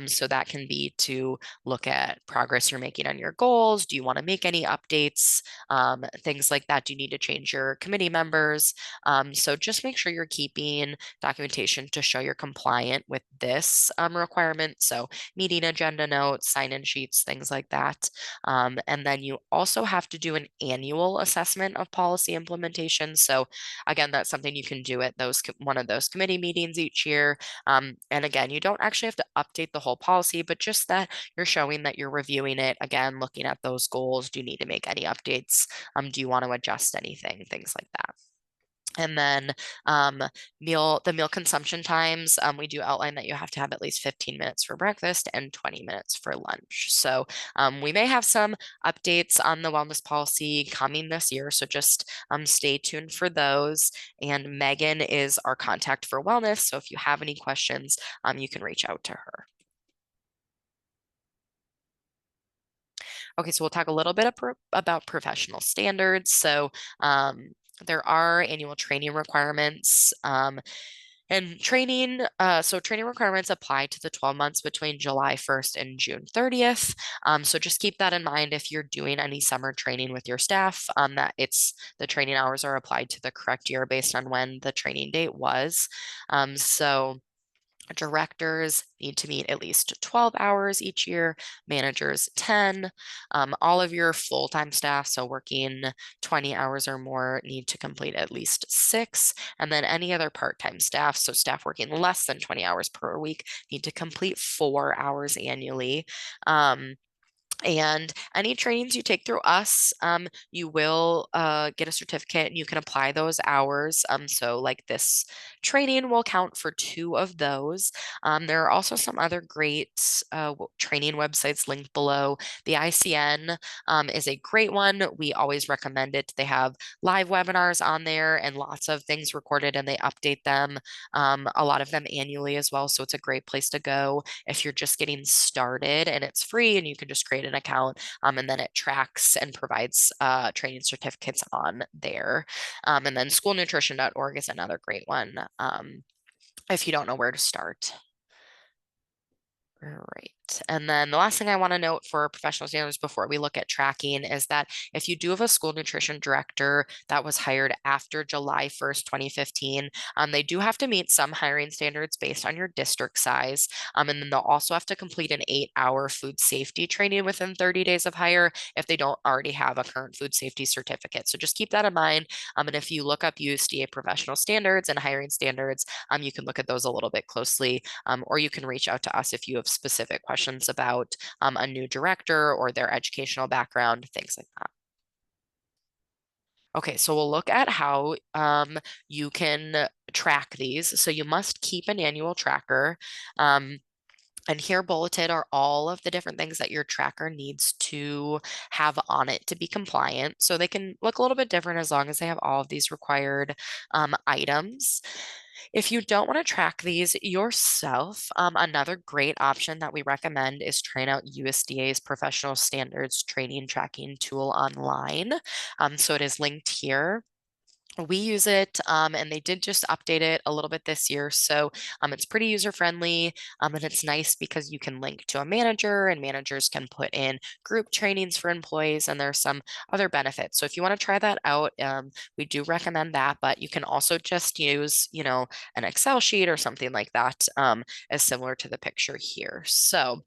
S1: So that can be to look at progress you're making on your goals. Do you want to make any updates? Things like that. Do you need to change your committee members? So just make sure you're keeping documentation to show you're compliant with this requirement. So meeting agenda notes, sign-in sheets, things like that. And then you also have to do an annual assessment of policy implementation. So again, that's something you can do at one of those committee meetings each year. And again, you don't actually have to update the whole policy, but just that you're showing that you're reviewing it. Again, looking at those goals. Do you need to make any updates? Do you want to adjust anything? Things like that. And then the meal consumption times, we do outline that you have to have at least 15 minutes for breakfast and 20 minutes for lunch. So we may have some updates on the wellness policy coming this year. So just stay tuned for those. And Megan is our contact for wellness. So if you have any questions, you can reach out to her. Okay, so we'll talk a little bit about professional standards. So there are annual training requirements. And training, so training requirements apply to the 12 months between July 1st and June 30th. So just keep that in mind if you're doing any summer training with your staff, that it's the training hours are applied to the correct year based on when the training date was. So directors need to meet at least 12 hours each year, managers 10. All of your full-time staff, so working 20 hours or more, need to complete at least 6. And then any other part-time staff, so staff working less than 20 hours per week, need to complete 4 hours annually. And any trainings you take through us, you will get a certificate and you can apply those hours. So, like this training will count for 2 of those. There are also some other great training websites linked below. The ICN is a great one. We always recommend it. They have live webinars on there and lots of things recorded, and they update them, a lot of them annually as well. So, it's a great place to go if you're just getting started, and it's free and you can just create an account, and then it tracks and provides training certificates on there. And then schoolnutrition.org is another great one, if you don't know where to start. All right. And then the last thing I want to note for professional standards before we look at tracking is that if you do have a school nutrition director that was hired after July 1st, 2015, they do have to meet some hiring standards based on your district size. And then they'll also have to complete an 8-hour food safety training within 30 days of hire if they don't already have a current food safety certificate. So just keep that in mind. And if you look up USDA professional standards and hiring standards, you can look at those a little bit closely, or you can reach out to us if you have specific questions about a new director or their educational background, things like that. Okay, so we'll look at how you can track these. So you must keep an annual tracker. And here bulleted are all of the different things that your tracker needs to have on it to be compliant. So they can look a little bit different as long as they have all of these required items. If you don't want to track these yourself, another great option that we recommend is trying out USDA's professional standards training tracking tool online. So it is linked here. We use it, and they did just update it a little bit this year. So it's pretty user friendly, and it's nice because you can link to a manager, and managers can put in group trainings for employees, and there's some other benefits. So if you want to try that out, we do recommend that, but you can also just use, an Excel sheet or something like that, as similar to the picture here. So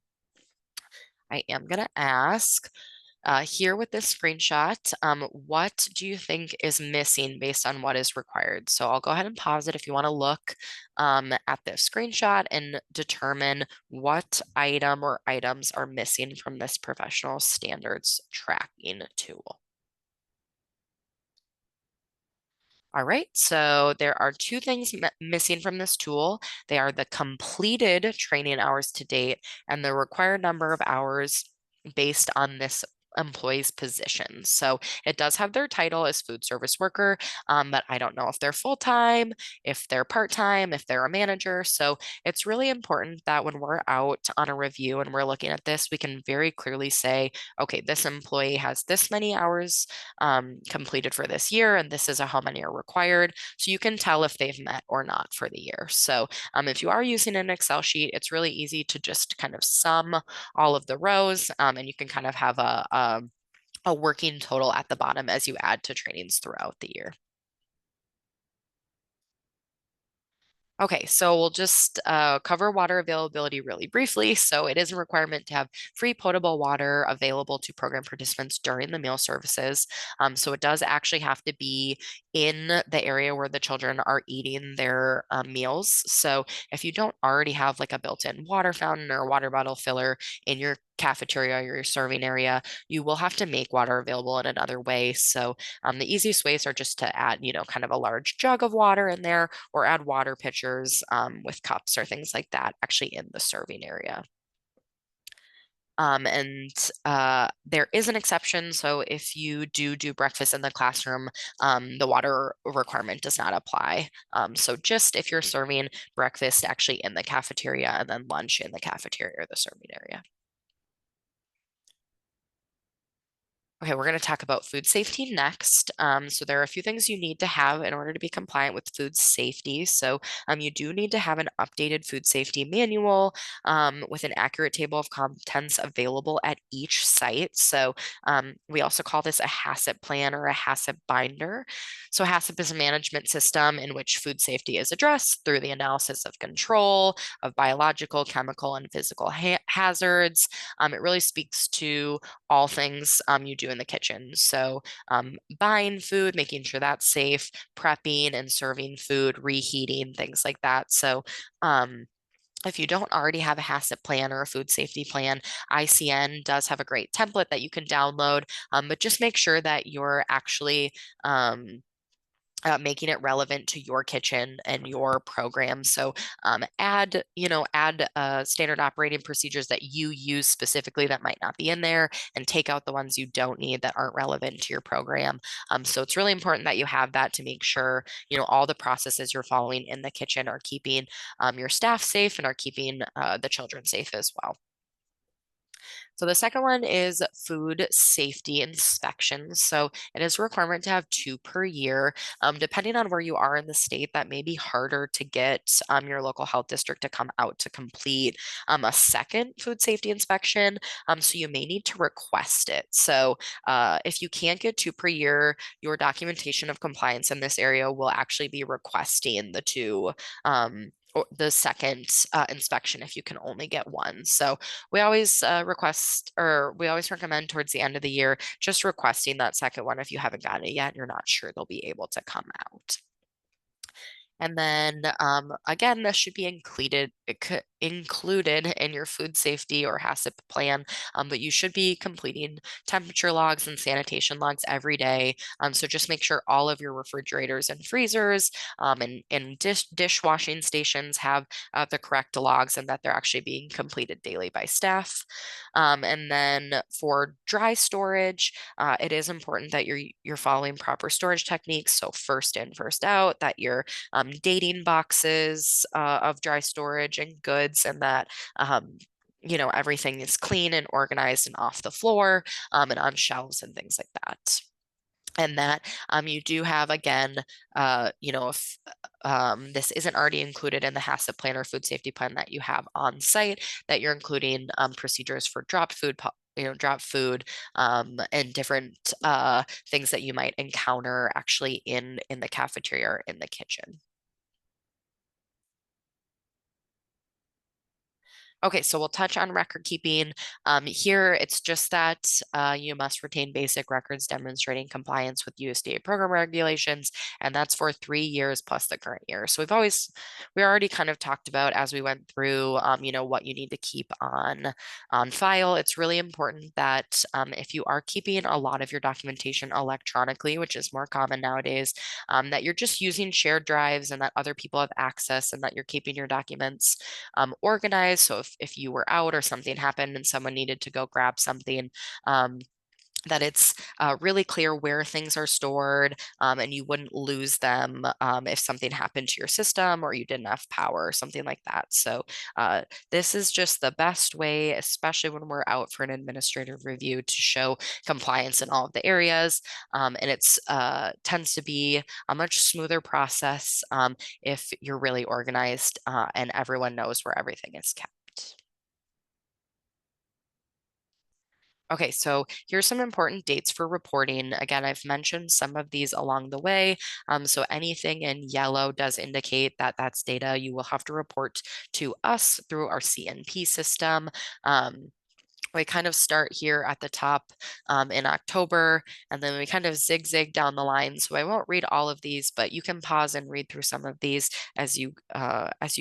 S1: I am going to ask, here with this screenshot, what do you think is missing based on what is required? So I'll go ahead and pause it if you want to look at this screenshot and determine what item or items are missing from this professional standards tracking tool. All right, so there are 2 things missing from this tool. They are the completed training hours to date and the required number of hours based on this employee's position. So it does have their title as food service worker, but I don't know if they're full-time, if they're part-time, if they're a manager. So it's really important that when we're out on a review and we're looking at this, we can very clearly say, okay, this employee has this many hours completed for this year, and this is how many are required. So you can tell if they've met or not for the year. So if you are using an Excel sheet, it's really easy to just kind of sum all of the rows, and you can kind of have a working total at the bottom as you add to trainings throughout the year. Okay, so we'll just cover water availability really briefly. So it is a requirement to have free potable water available to program participants during the meal services. So it does actually have to be in the area where the children are eating their meals. So if you don't already have like a built-in water fountain or water bottle filler in your cafeteria or your serving area, you will have to make water available in another way. So the easiest ways are just to add, kind of a large jug of water in there, or add water pitchers with cups or things like that actually in the serving area. And there is an exception. So if you do breakfast in the classroom, the water requirement does not apply. So just if you're serving breakfast actually in the cafeteria and then lunch in the cafeteria or the serving area. Okay, we're going to talk about food safety next. So there are a few things you need to have in order to be compliant with food safety. So you do need to have an updated food safety manual with an accurate table of contents available at each site. So we also call this a HACCP plan or a HACCP binder. So HACCP is a management system in which food safety is addressed through the analysis of control of biological, chemical, and physical hazards. It really speaks to all things you do in the kitchen. So buying food, making sure that's safe, prepping and serving food, reheating, things like that. So if you don't already have a HACCP plan or a food safety plan, ICN does have a great template that you can download, but just make sure that you're actually making it relevant to your kitchen and your program. So add standard operating procedures that you use specifically that might not be in there, and take out the ones you don't need that aren't relevant to your program. So it's really important that you have that to make sure all the processes you're following in the kitchen are keeping your staff safe and are keeping the children safe as well. So the second one is food safety inspections. So it is a requirement to have two per year. Depending on where you are in the state, that may be harder to get your local health district to come out to complete a second food safety inspection. So you may need to request it. So if you can't get two per year, your documentation of compliance in this area will actually be requesting the two or the second inspection if you can only get one. So we always we always recommend towards the end of the year just requesting that second one if you haven't gotten it yet. You're not sure they'll be able to come out. And then again, this should be included in your food safety or HACCP plan, but you should be completing temperature logs and sanitation logs every day. So just make sure all of your refrigerators and freezers and dishwashing stations have the correct logs and that they're actually being completed daily by staff. And then for dry storage, it is important that you're following proper storage techniques. So first in, first out, that you're dating boxes of dry storage and goods, and that everything is clean and organized and off the floor and on shelves and things like that. And that you do have, again, if this isn't already included in the HACCP plan or food safety plan that you have on site, that you're including procedures for dropped food, and different things that you might encounter actually in the cafeteria or in the kitchen. Okay, so we'll touch on record keeping. Here, it's just that you must retain basic records demonstrating compliance with USDA program regulations, and that's for 3 years plus the current year. So we already kind of talked about as we went through, what you need to keep on file. It's really important that if you are keeping a lot of your documentation electronically, which is more common nowadays, that you're just using shared drives and that other people have access, and that you're keeping your documents organized. So if you were out or something happened and someone needed to go grab something, um, that it's really clear where things are stored, and you wouldn't lose them if something happened to your system or you didn't have power or something like that. So this is just the best way, especially when we're out for an administrative review, to show compliance in all of the areas. And it's tends to be a much smoother process if you're really organized and everyone knows where everything is kept. Okay, so here's some important dates for reporting. Again, I've mentioned some of these along the way. So anything in yellow does indicate that that's data you will have to report to us through our CNP system. We kind of start here at the top in October, and then we kind of zigzag down the line. So I won't read all of these, but you can pause and read through some of these as you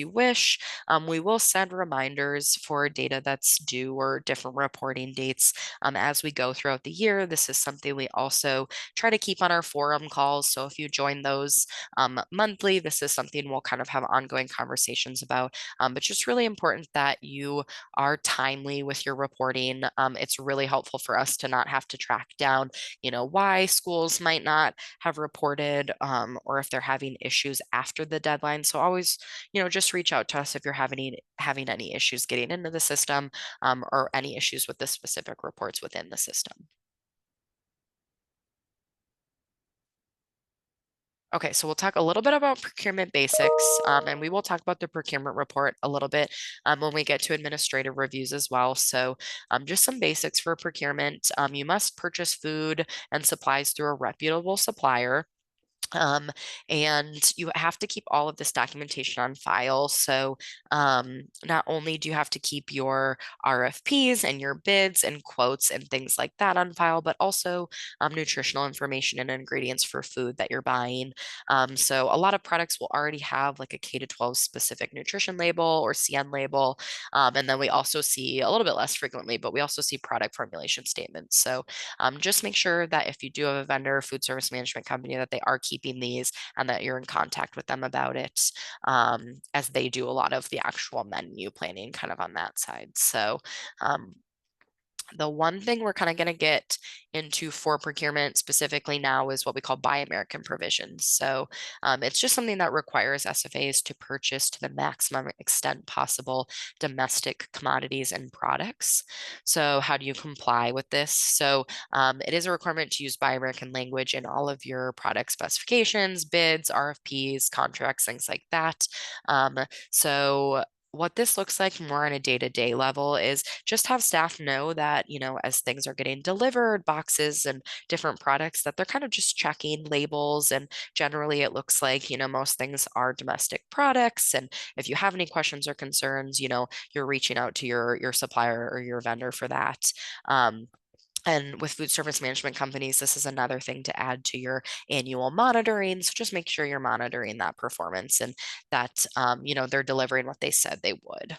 S1: wish. We will send reminders for data that's due or different reporting dates as we go throughout the year. This is something we also try to keep on our forum calls. So if you join those monthly, this is something we'll kind of have ongoing conversations about. But just really important that you are timely with your reporting. It's really helpful for us to not have to track down, why schools might not have reported or if they're having issues after the deadline. So always, just reach out to us if you're having any issues getting into the system or any issues with the specific reports within the system. Okay, so we'll talk a little bit about procurement basics, and we will talk about the procurement report a little bit when we get to administrative reviews as well. So, just some basics for procurement. You must purchase food and supplies through a reputable supplier. Um, and you have to keep all of this documentation on file. So, not only do you have to keep your RFPs and your bids and quotes and things like that on file, but also nutritional information and ingredients for food that you're buying. So, a lot of products will already have like a K to 12 specific nutrition label or CN label. And then we also see a little bit less frequently, but we also see product formulation statements. So, just make sure that if you do have a vendor, food service management company, that they are keeping these and that you're in contact with them about it, as they do a lot of the actual menu planning kind of on that side. So, um, the one thing we're kind of going to get into for procurement specifically now is what we call Buy American provisions. So it's just something that requires SFAs to purchase to the maximum extent possible domestic commodities and products. So how do you comply with this? So it is a requirement to use Buy American language in all of your product specifications, bids, RFPs, contracts, things like that. So what this looks like more on a day-to-day level is just have staff know that, as things are getting delivered, boxes and different products, that they're kind of just checking labels. And generally, it looks like, most things are domestic products. And if you have any questions or concerns, you're reaching out to your supplier or your vendor for that. And with food service management companies, this is another thing to add to your annual monitoring. So just make sure you're monitoring that performance and that, they're delivering what they said they would.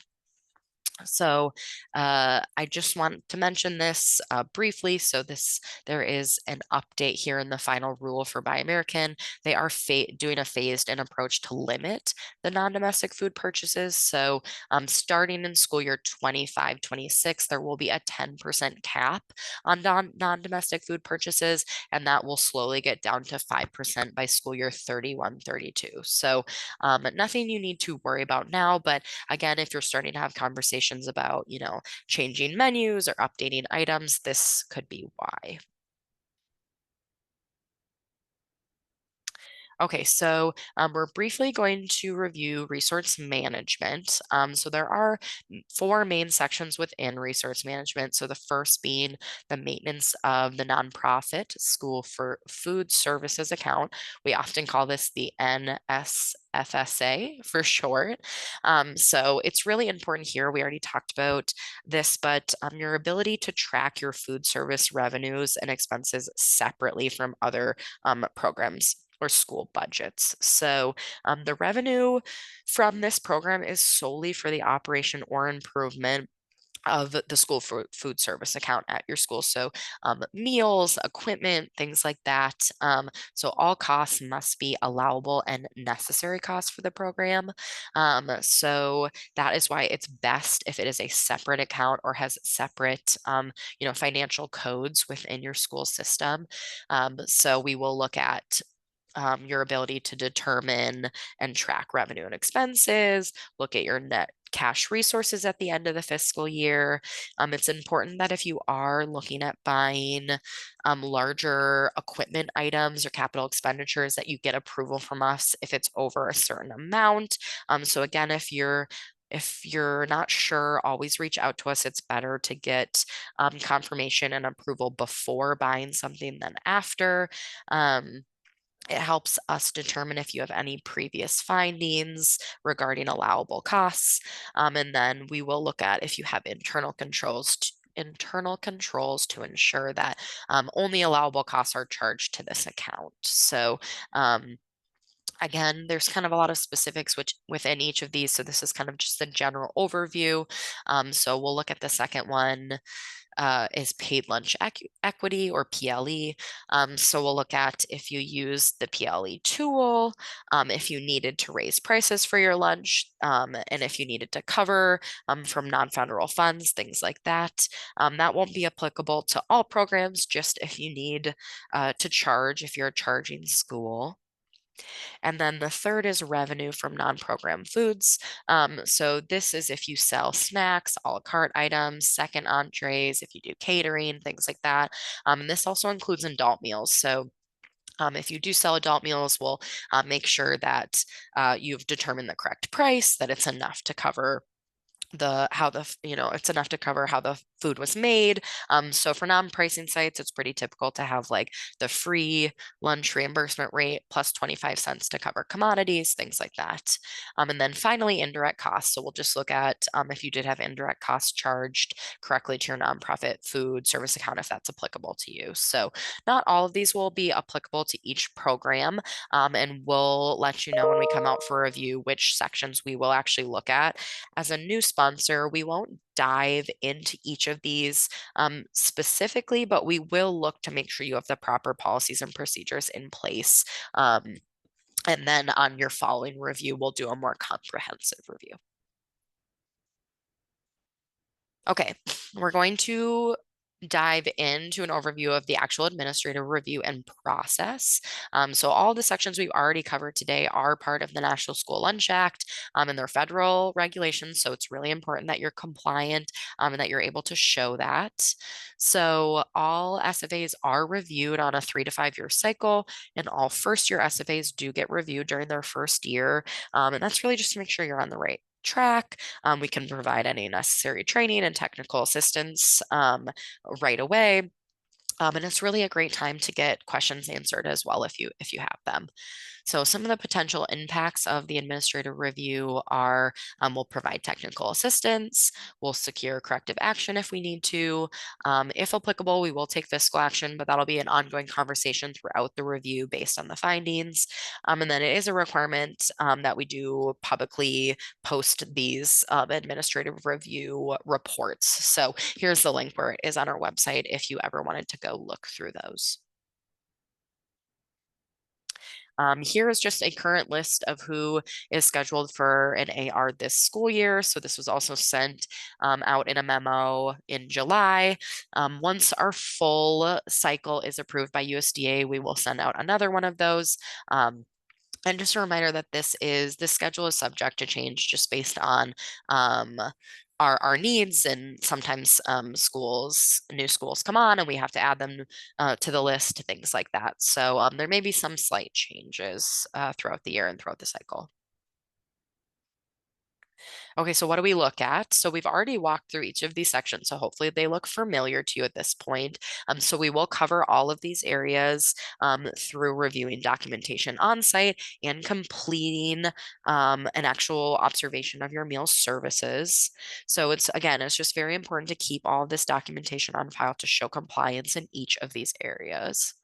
S1: So I just want to mention this briefly. So there is an update here in the final rule for Buy American. They are doing a phased-in approach to limit the non-domestic food purchases. So starting in school year 25-26, there will be a 10% cap on non-domestic food purchases, and that will slowly get down to 5% by school year 31-32. So nothing you need to worry about now, but again, if you're starting to have conversations about, changing menus or updating items, this could be why. Okay, so we're briefly going to review resource management. So there are four main sections within resource management. So the first being the maintenance of the nonprofit school for food services account. We often call this the NSFSA for short. So it's really important here. We already talked about this, but your ability to track your food service revenues and expenses separately from other programs or school budgets. So the revenue from this program is solely for the operation or improvement of the school food service account at your school. So meals, equipment, things like that. So all costs must be allowable and necessary costs for the program. So that is why it's best if it is a separate account or has separate, financial codes within your school system. So we will look at your ability to determine and track revenue and expenses, look at your net cash resources at the end of the fiscal year. It's important that if you are looking at buying larger equipment items or capital expenditures, that you get approval from us if it's over a certain amount. So again, if you're not sure, always reach out to us. It's better to get confirmation and approval before buying something than after. It helps us determine if you have any previous findings regarding allowable costs. And then we will look at if you have internal controls to ensure that only allowable costs are charged to this account. So again, there's kind of a lot of specifics which within each of these. So this is kind of just the general overview. So we'll look at the second one is paid lunch equity or PLE. So we'll look at if you use the PLE tool, if you needed to raise prices for your lunch, and if you needed to cover from non-federal funds, things like that. That won't be applicable to all programs, just if you need to charge, if you're charging school. And then the third is revenue from non-program foods. So this is if you sell snacks, a la carte items, second entrees, if you do catering, things like that. And this also includes adult meals. So If you do sell adult meals, we'll make sure that you've determined the correct price, that it's enough to cover it's enough to cover how the food was made. So for non-pricing sites, it's pretty typical to have like the free lunch reimbursement rate plus 25 cents to cover commodities, things like that. And then finally, indirect costs. So we'll just look at if you did have indirect costs charged correctly to your nonprofit food service account, if that's applicable to you. So not all of these will be applicable to each program, and we'll let you know when we come out for review which sections we will actually look at. As a new sponsor, we won't dive into each of these specifically, but we will look to make sure you have the proper policies and procedures in place. And then on your following review, we'll do a more comprehensive review. Okay, we're going to dive into an overview of the actual administrative review and process. So all the sections we've already covered today are part of the National School Lunch Act, and they're federal regulations. So it's really important that you're compliant, and that you're able to show that. So all SFAs are reviewed on a 3 to 5 year cycle, and all first year SFAs do get reviewed during their first year. And that's really just to make sure you're on the right track. We can provide any necessary training and technical assistance right away. And it's really a great time to get questions answered as well if you have them. So some of the potential impacts of the administrative review are we'll provide technical assistance, we'll secure corrective action if we need to. If applicable, we will take fiscal action, but that'll be an ongoing conversation throughout the review based on the findings. And then it is a requirement that we do publicly post these administrative review reports. So here's the link where it is on our website if you ever wanted to go look through those. Here is just a current list of who is scheduled for an AR this school year. So this was also sent out in a memo in July. Once our full cycle is approved by USDA, we will send out another one of those. And just a reminder that this schedule is subject to change just based on um, our needs, and sometimes new schools come on and we have to add them to the list, things like that. So there may be some slight changes throughout the year and throughout the cycle. Okay, so what do we look at? So we've already walked through each of these sections, so hopefully they look familiar to you at this point. So we will cover all of these areas through reviewing documentation on site and completing an actual observation of your meal services. So it's just very important to keep all of this documentation on file to show compliance in each of these areas.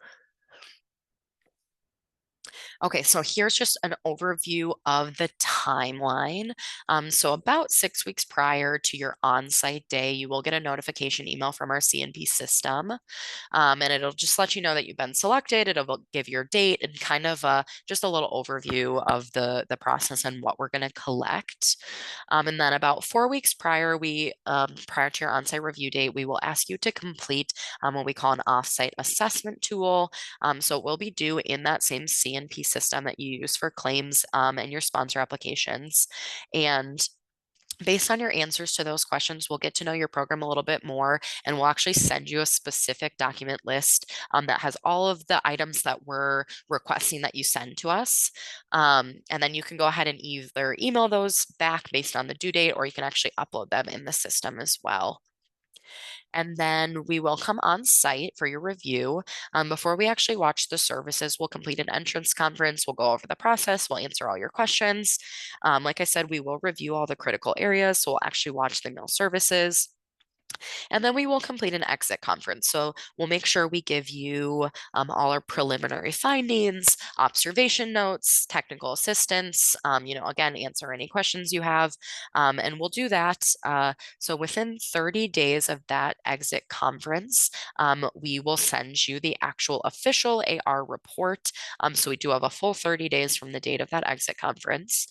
S1: Okay, so here's just an overview of the timeline. So about 6 weeks prior to your on-site day, you will get a notification email from our CNP system, and it'll just let you know that you've been selected. It'll give your date and kind of just a little overview of the process and what we're going to collect. And then about 4 weeks prior, prior to your on-site review date, we will ask you to complete what we call an off-site assessment tool. So it will be due in that same CNP system that you use for claims and your sponsor applications. And based on your answers to those questions, we'll get to know your program a little bit more, and we'll actually send you a specific document list that has all of the items that we're requesting that you send to us. And then you can go ahead and either email those back based on the due date, or you can actually upload them in the system as well. And then we will come on site for your review. Before we actually watch the services, we'll complete an entrance conference. We'll go over the process. We'll answer all your questions. Like I said, we will review all the critical areas. So we'll actually watch the meal services. And then we will complete an exit conference. So we'll make sure we give you all our preliminary findings, observation notes, technical assistance, again, answer any questions you have. And we'll do that. So within 30 days of that exit conference, we will send you the actual official AR report. So we do have a full 30 days from the date of that exit conference.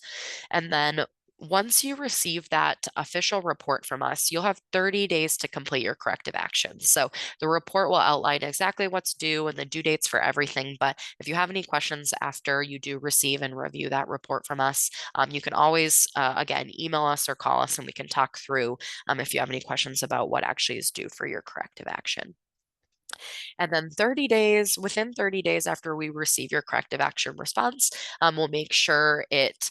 S1: And then once you receive that official report from us, you'll have 30 days to complete your corrective actions. So the report will outline exactly what's due and the due dates for everything. But if you have any questions after you do receive and review that report from us, you can always, again, email us or call us and we can talk through if you have any questions about what actually is due for your corrective action. And then within 30 days after we receive your corrective action response, we'll make sure it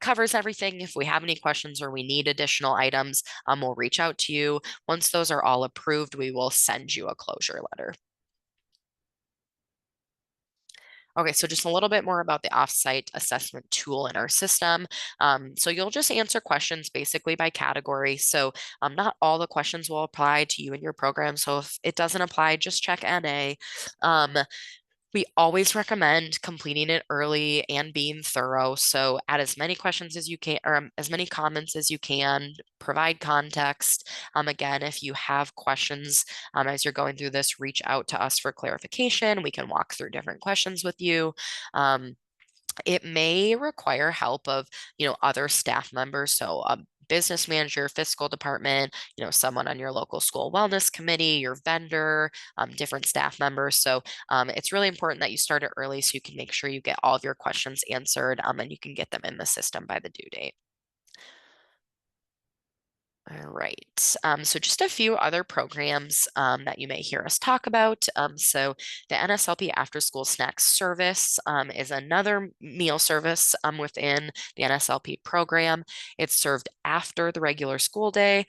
S1: covers everything. If we have any questions or we need additional items, we'll reach out to you. Once those are all approved, we will send you a closure letter. Okay, so just a little bit more about the offsite assessment tool in our system. So you'll just answer questions basically by category. So not all the questions will apply to you and your program. So if it doesn't apply, just check NA. Um, we always recommend completing it early and being thorough. So add as many questions as you can, or as many comments as you can, provide context. Again, if you have questions as you're going through this, reach out to us for clarification. We can walk through different questions with you. Um, it may require help of, other staff members. So a business manager, fiscal department, someone on your local school wellness committee, your vendor, different staff members. So it's really important that you start it early so you can make sure you get all of your questions answered and you can get them in the system by the due date. All right. So just a few other programs that you may hear us talk about. So the NSLP After School Snacks Service is another meal service within the NSLP program. It's served after the regular school day.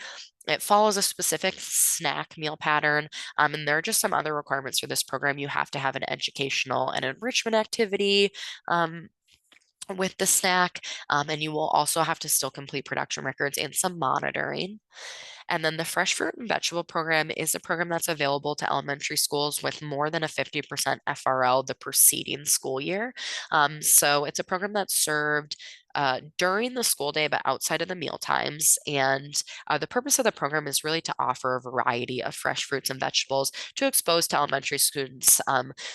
S1: It follows a specific snack meal pattern, and there are just some other requirements for this program. You have to have an educational and enrichment activity. With the snack, and you will also have to still complete production records and some monitoring. And then the Fresh Fruit and Vegetable Program is a program that's available to elementary schools with more than a 50% FRL the preceding school year. So it's a program that's served during the school day, but outside of the meal times. And the purpose of the program is really to offer a variety of fresh fruits and vegetables to expose to elementary students,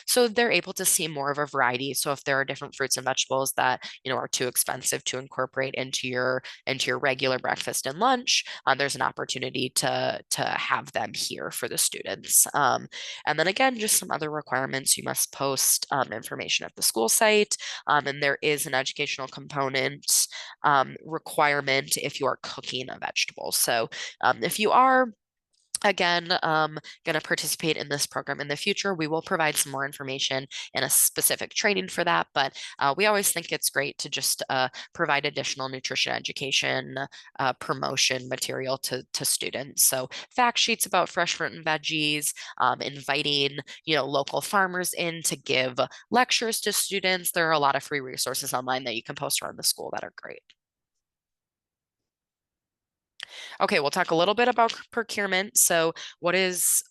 S1: so they're able to see more of a variety. So if there are different fruits and vegetables that are too expensive to incorporate into your regular breakfast and lunch, there's an opportunity to have them here for the students. And then again, just some other requirements. You must post information at the school site, and there is an educational component requirement if you are cooking a vegetable. So if you are again, going to participate in this program in the future, we will provide some more information and a specific training for that. But we always think it's great to just provide additional nutrition education, promotion material to students. So fact sheets about fresh fruit and veggies, inviting local farmers in to give lectures to students. There are a lot of free resources online that you can post around the school that are great. Okay, we'll talk a little bit about procurement. So, what is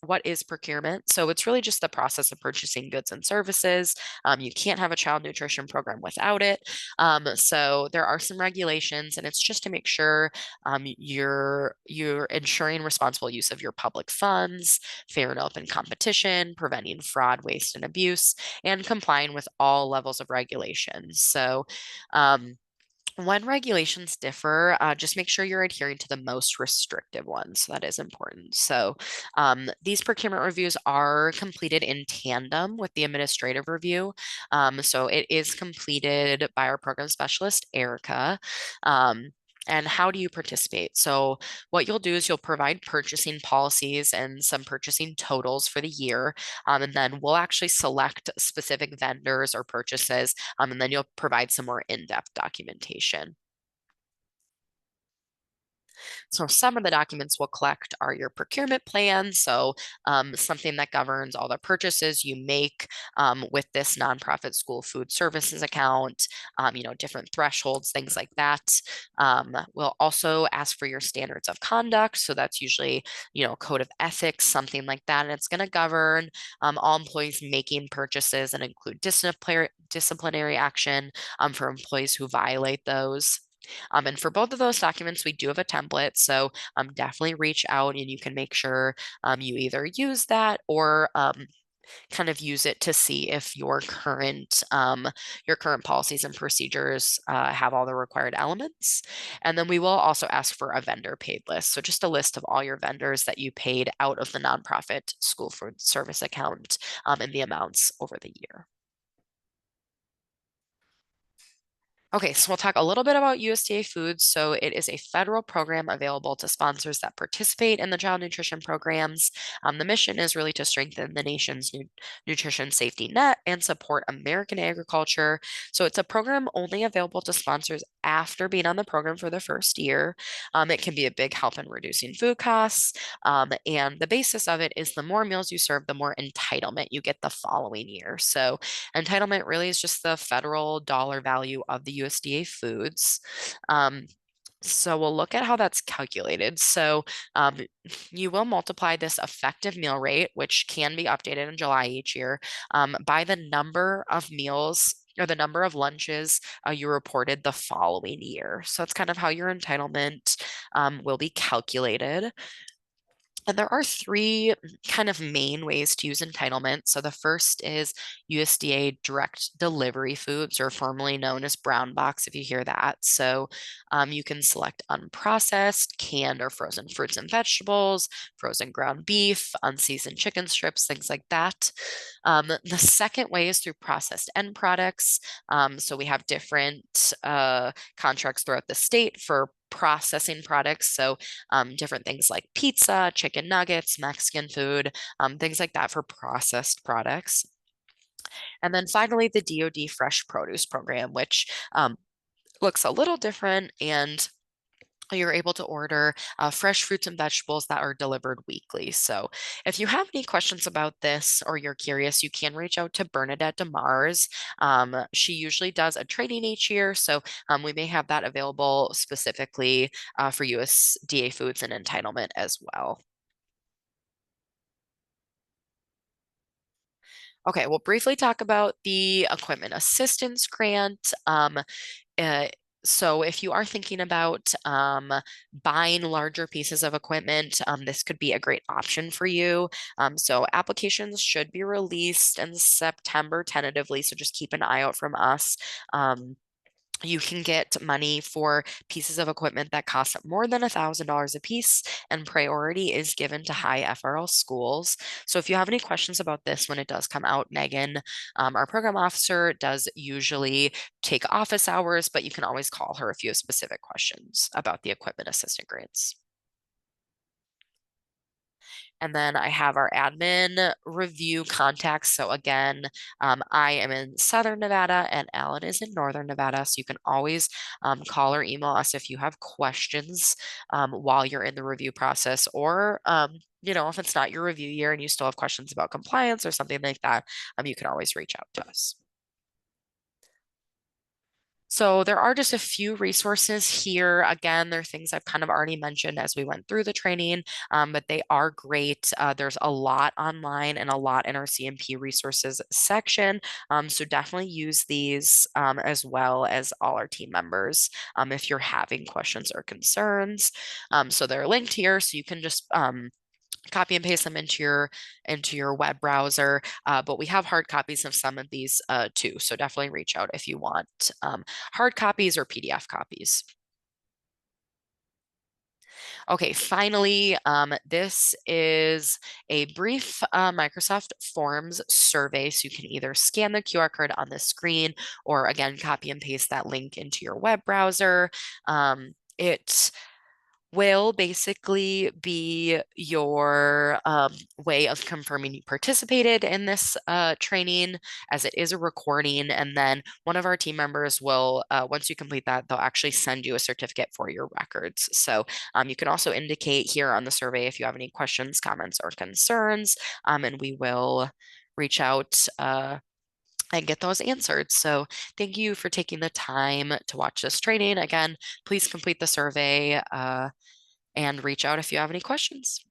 S1: procurement? So, it's really just the process of purchasing goods and services. You can't have a child nutrition program without it. So, there are some regulations, and it's just to make sure you're ensuring responsible use of your public funds, fair and open competition, preventing fraud, waste, and abuse, and complying with all levels of regulations. So. When regulations differ, just make sure you're adhering to the most restrictive ones. So that is important. So these procurement reviews are completed in tandem with the administrative review. So it is completed by our program specialist, Erica. And how do you participate? So, what you'll do is you'll provide purchasing policies and some purchasing totals for the year. And then we'll actually select specific vendors or purchases, and then you'll provide some more in-depth documentation. So some of the documents we'll collect are your procurement plan. So something that governs all the purchases you make with this nonprofit school food services account, different thresholds, things like that. We'll also ask for your standards of conduct. So that's usually, code of ethics, something like that. And it's going to govern all employees making purchases and include disciplinary action for employees who violate those. And for both of those documents, we do have a template. So definitely reach out and you can make sure you either use that or kind of use it to see if your current policies and procedures have all the required elements. And then we will also ask for a vendor paid list. So just a list of all your vendors that you paid out of the nonprofit school food service account and the amounts over the year. Okay, so we'll talk a little bit about USDA Foods. So it is a federal program available to sponsors that participate in the child nutrition programs. The mission is really to strengthen the nation's nutrition safety net and support American agriculture. So it's a program only available to sponsors after being on the program for the first year. It can be a big help in reducing food costs. And the basis of it is the more meals you serve, the more entitlement you get the following year. So entitlement really is just the federal dollar value of the USDA foods. Um, so we'll look at how that's calculated. So um, you will multiply this effective meal rate, which can be updated in July each year, by the number of meals or the number of lunches you reported the following year. So that's kind of how your entitlement will be calculated. And there are three kind of main ways to use entitlement. So the first is USDA direct delivery foods, or formerly known as brown box, if you hear that. So you can select unprocessed, canned, or frozen fruits and vegetables, frozen ground beef, unseasoned chicken strips, things like that. The second way is through processed end products. So we have different contracts throughout the state for processing products. So different things like pizza, chicken nuggets, Mexican food, things like that for processed products. And then finally, the DoD Fresh Produce Program, which looks a little different, and you're able to order fresh fruits and vegetables that are delivered weekly. So if you have any questions about this or you're curious, you can reach out to Bernadette DeMars. She usually does a training each year, so we may have that available specifically for USDA foods and entitlement as well. Okay, we'll briefly talk about the equipment assistance grant. Uh, so if you are thinking about buying larger pieces of equipment, this could be a great option for you. So applications should be released in September tentatively, so just keep an eye out from us. You can get money for pieces of equipment that cost more than $1,000 a piece, and priority is given to high FRL schools. So if you have any questions about this when it does come out, Megan, our program officer, does usually take office hours, but you can always call her if you have specific questions about the equipment assistant grants. And then I have our admin review contacts. So again, I am in Southern Nevada and Alan is in Northern Nevada. So you can always call or email us if you have questions while you're in the review process, or if it's not your review year and you still have questions about compliance or something like that, you can always reach out to us. So there are just a few resources here. Again, there are things I've kind of already mentioned as we went through the training, but they are great. There's a lot online and a lot in our CMP resources section. So definitely use these as well as all our team members if you're having questions or concerns. So they're linked here, so you can just copy and paste them into your web browser. But we have hard copies of some of these too. So definitely reach out if you want hard copies or PDF copies. Okay, finally, this is a brief Microsoft Forms survey. So you can either scan the QR code on the screen or again, copy and paste that link into your web browser. It will basically be your way of confirming you participated in this training, as it is a recording. And then one of our team members will, once you complete that, they'll actually send you a certificate for your records. So you can also indicate here on the survey if you have any questions, comments, or concerns, and we will reach out and get those answered. So thank you for taking the time to watch this training. Again, please complete the survey and reach out if you have any questions.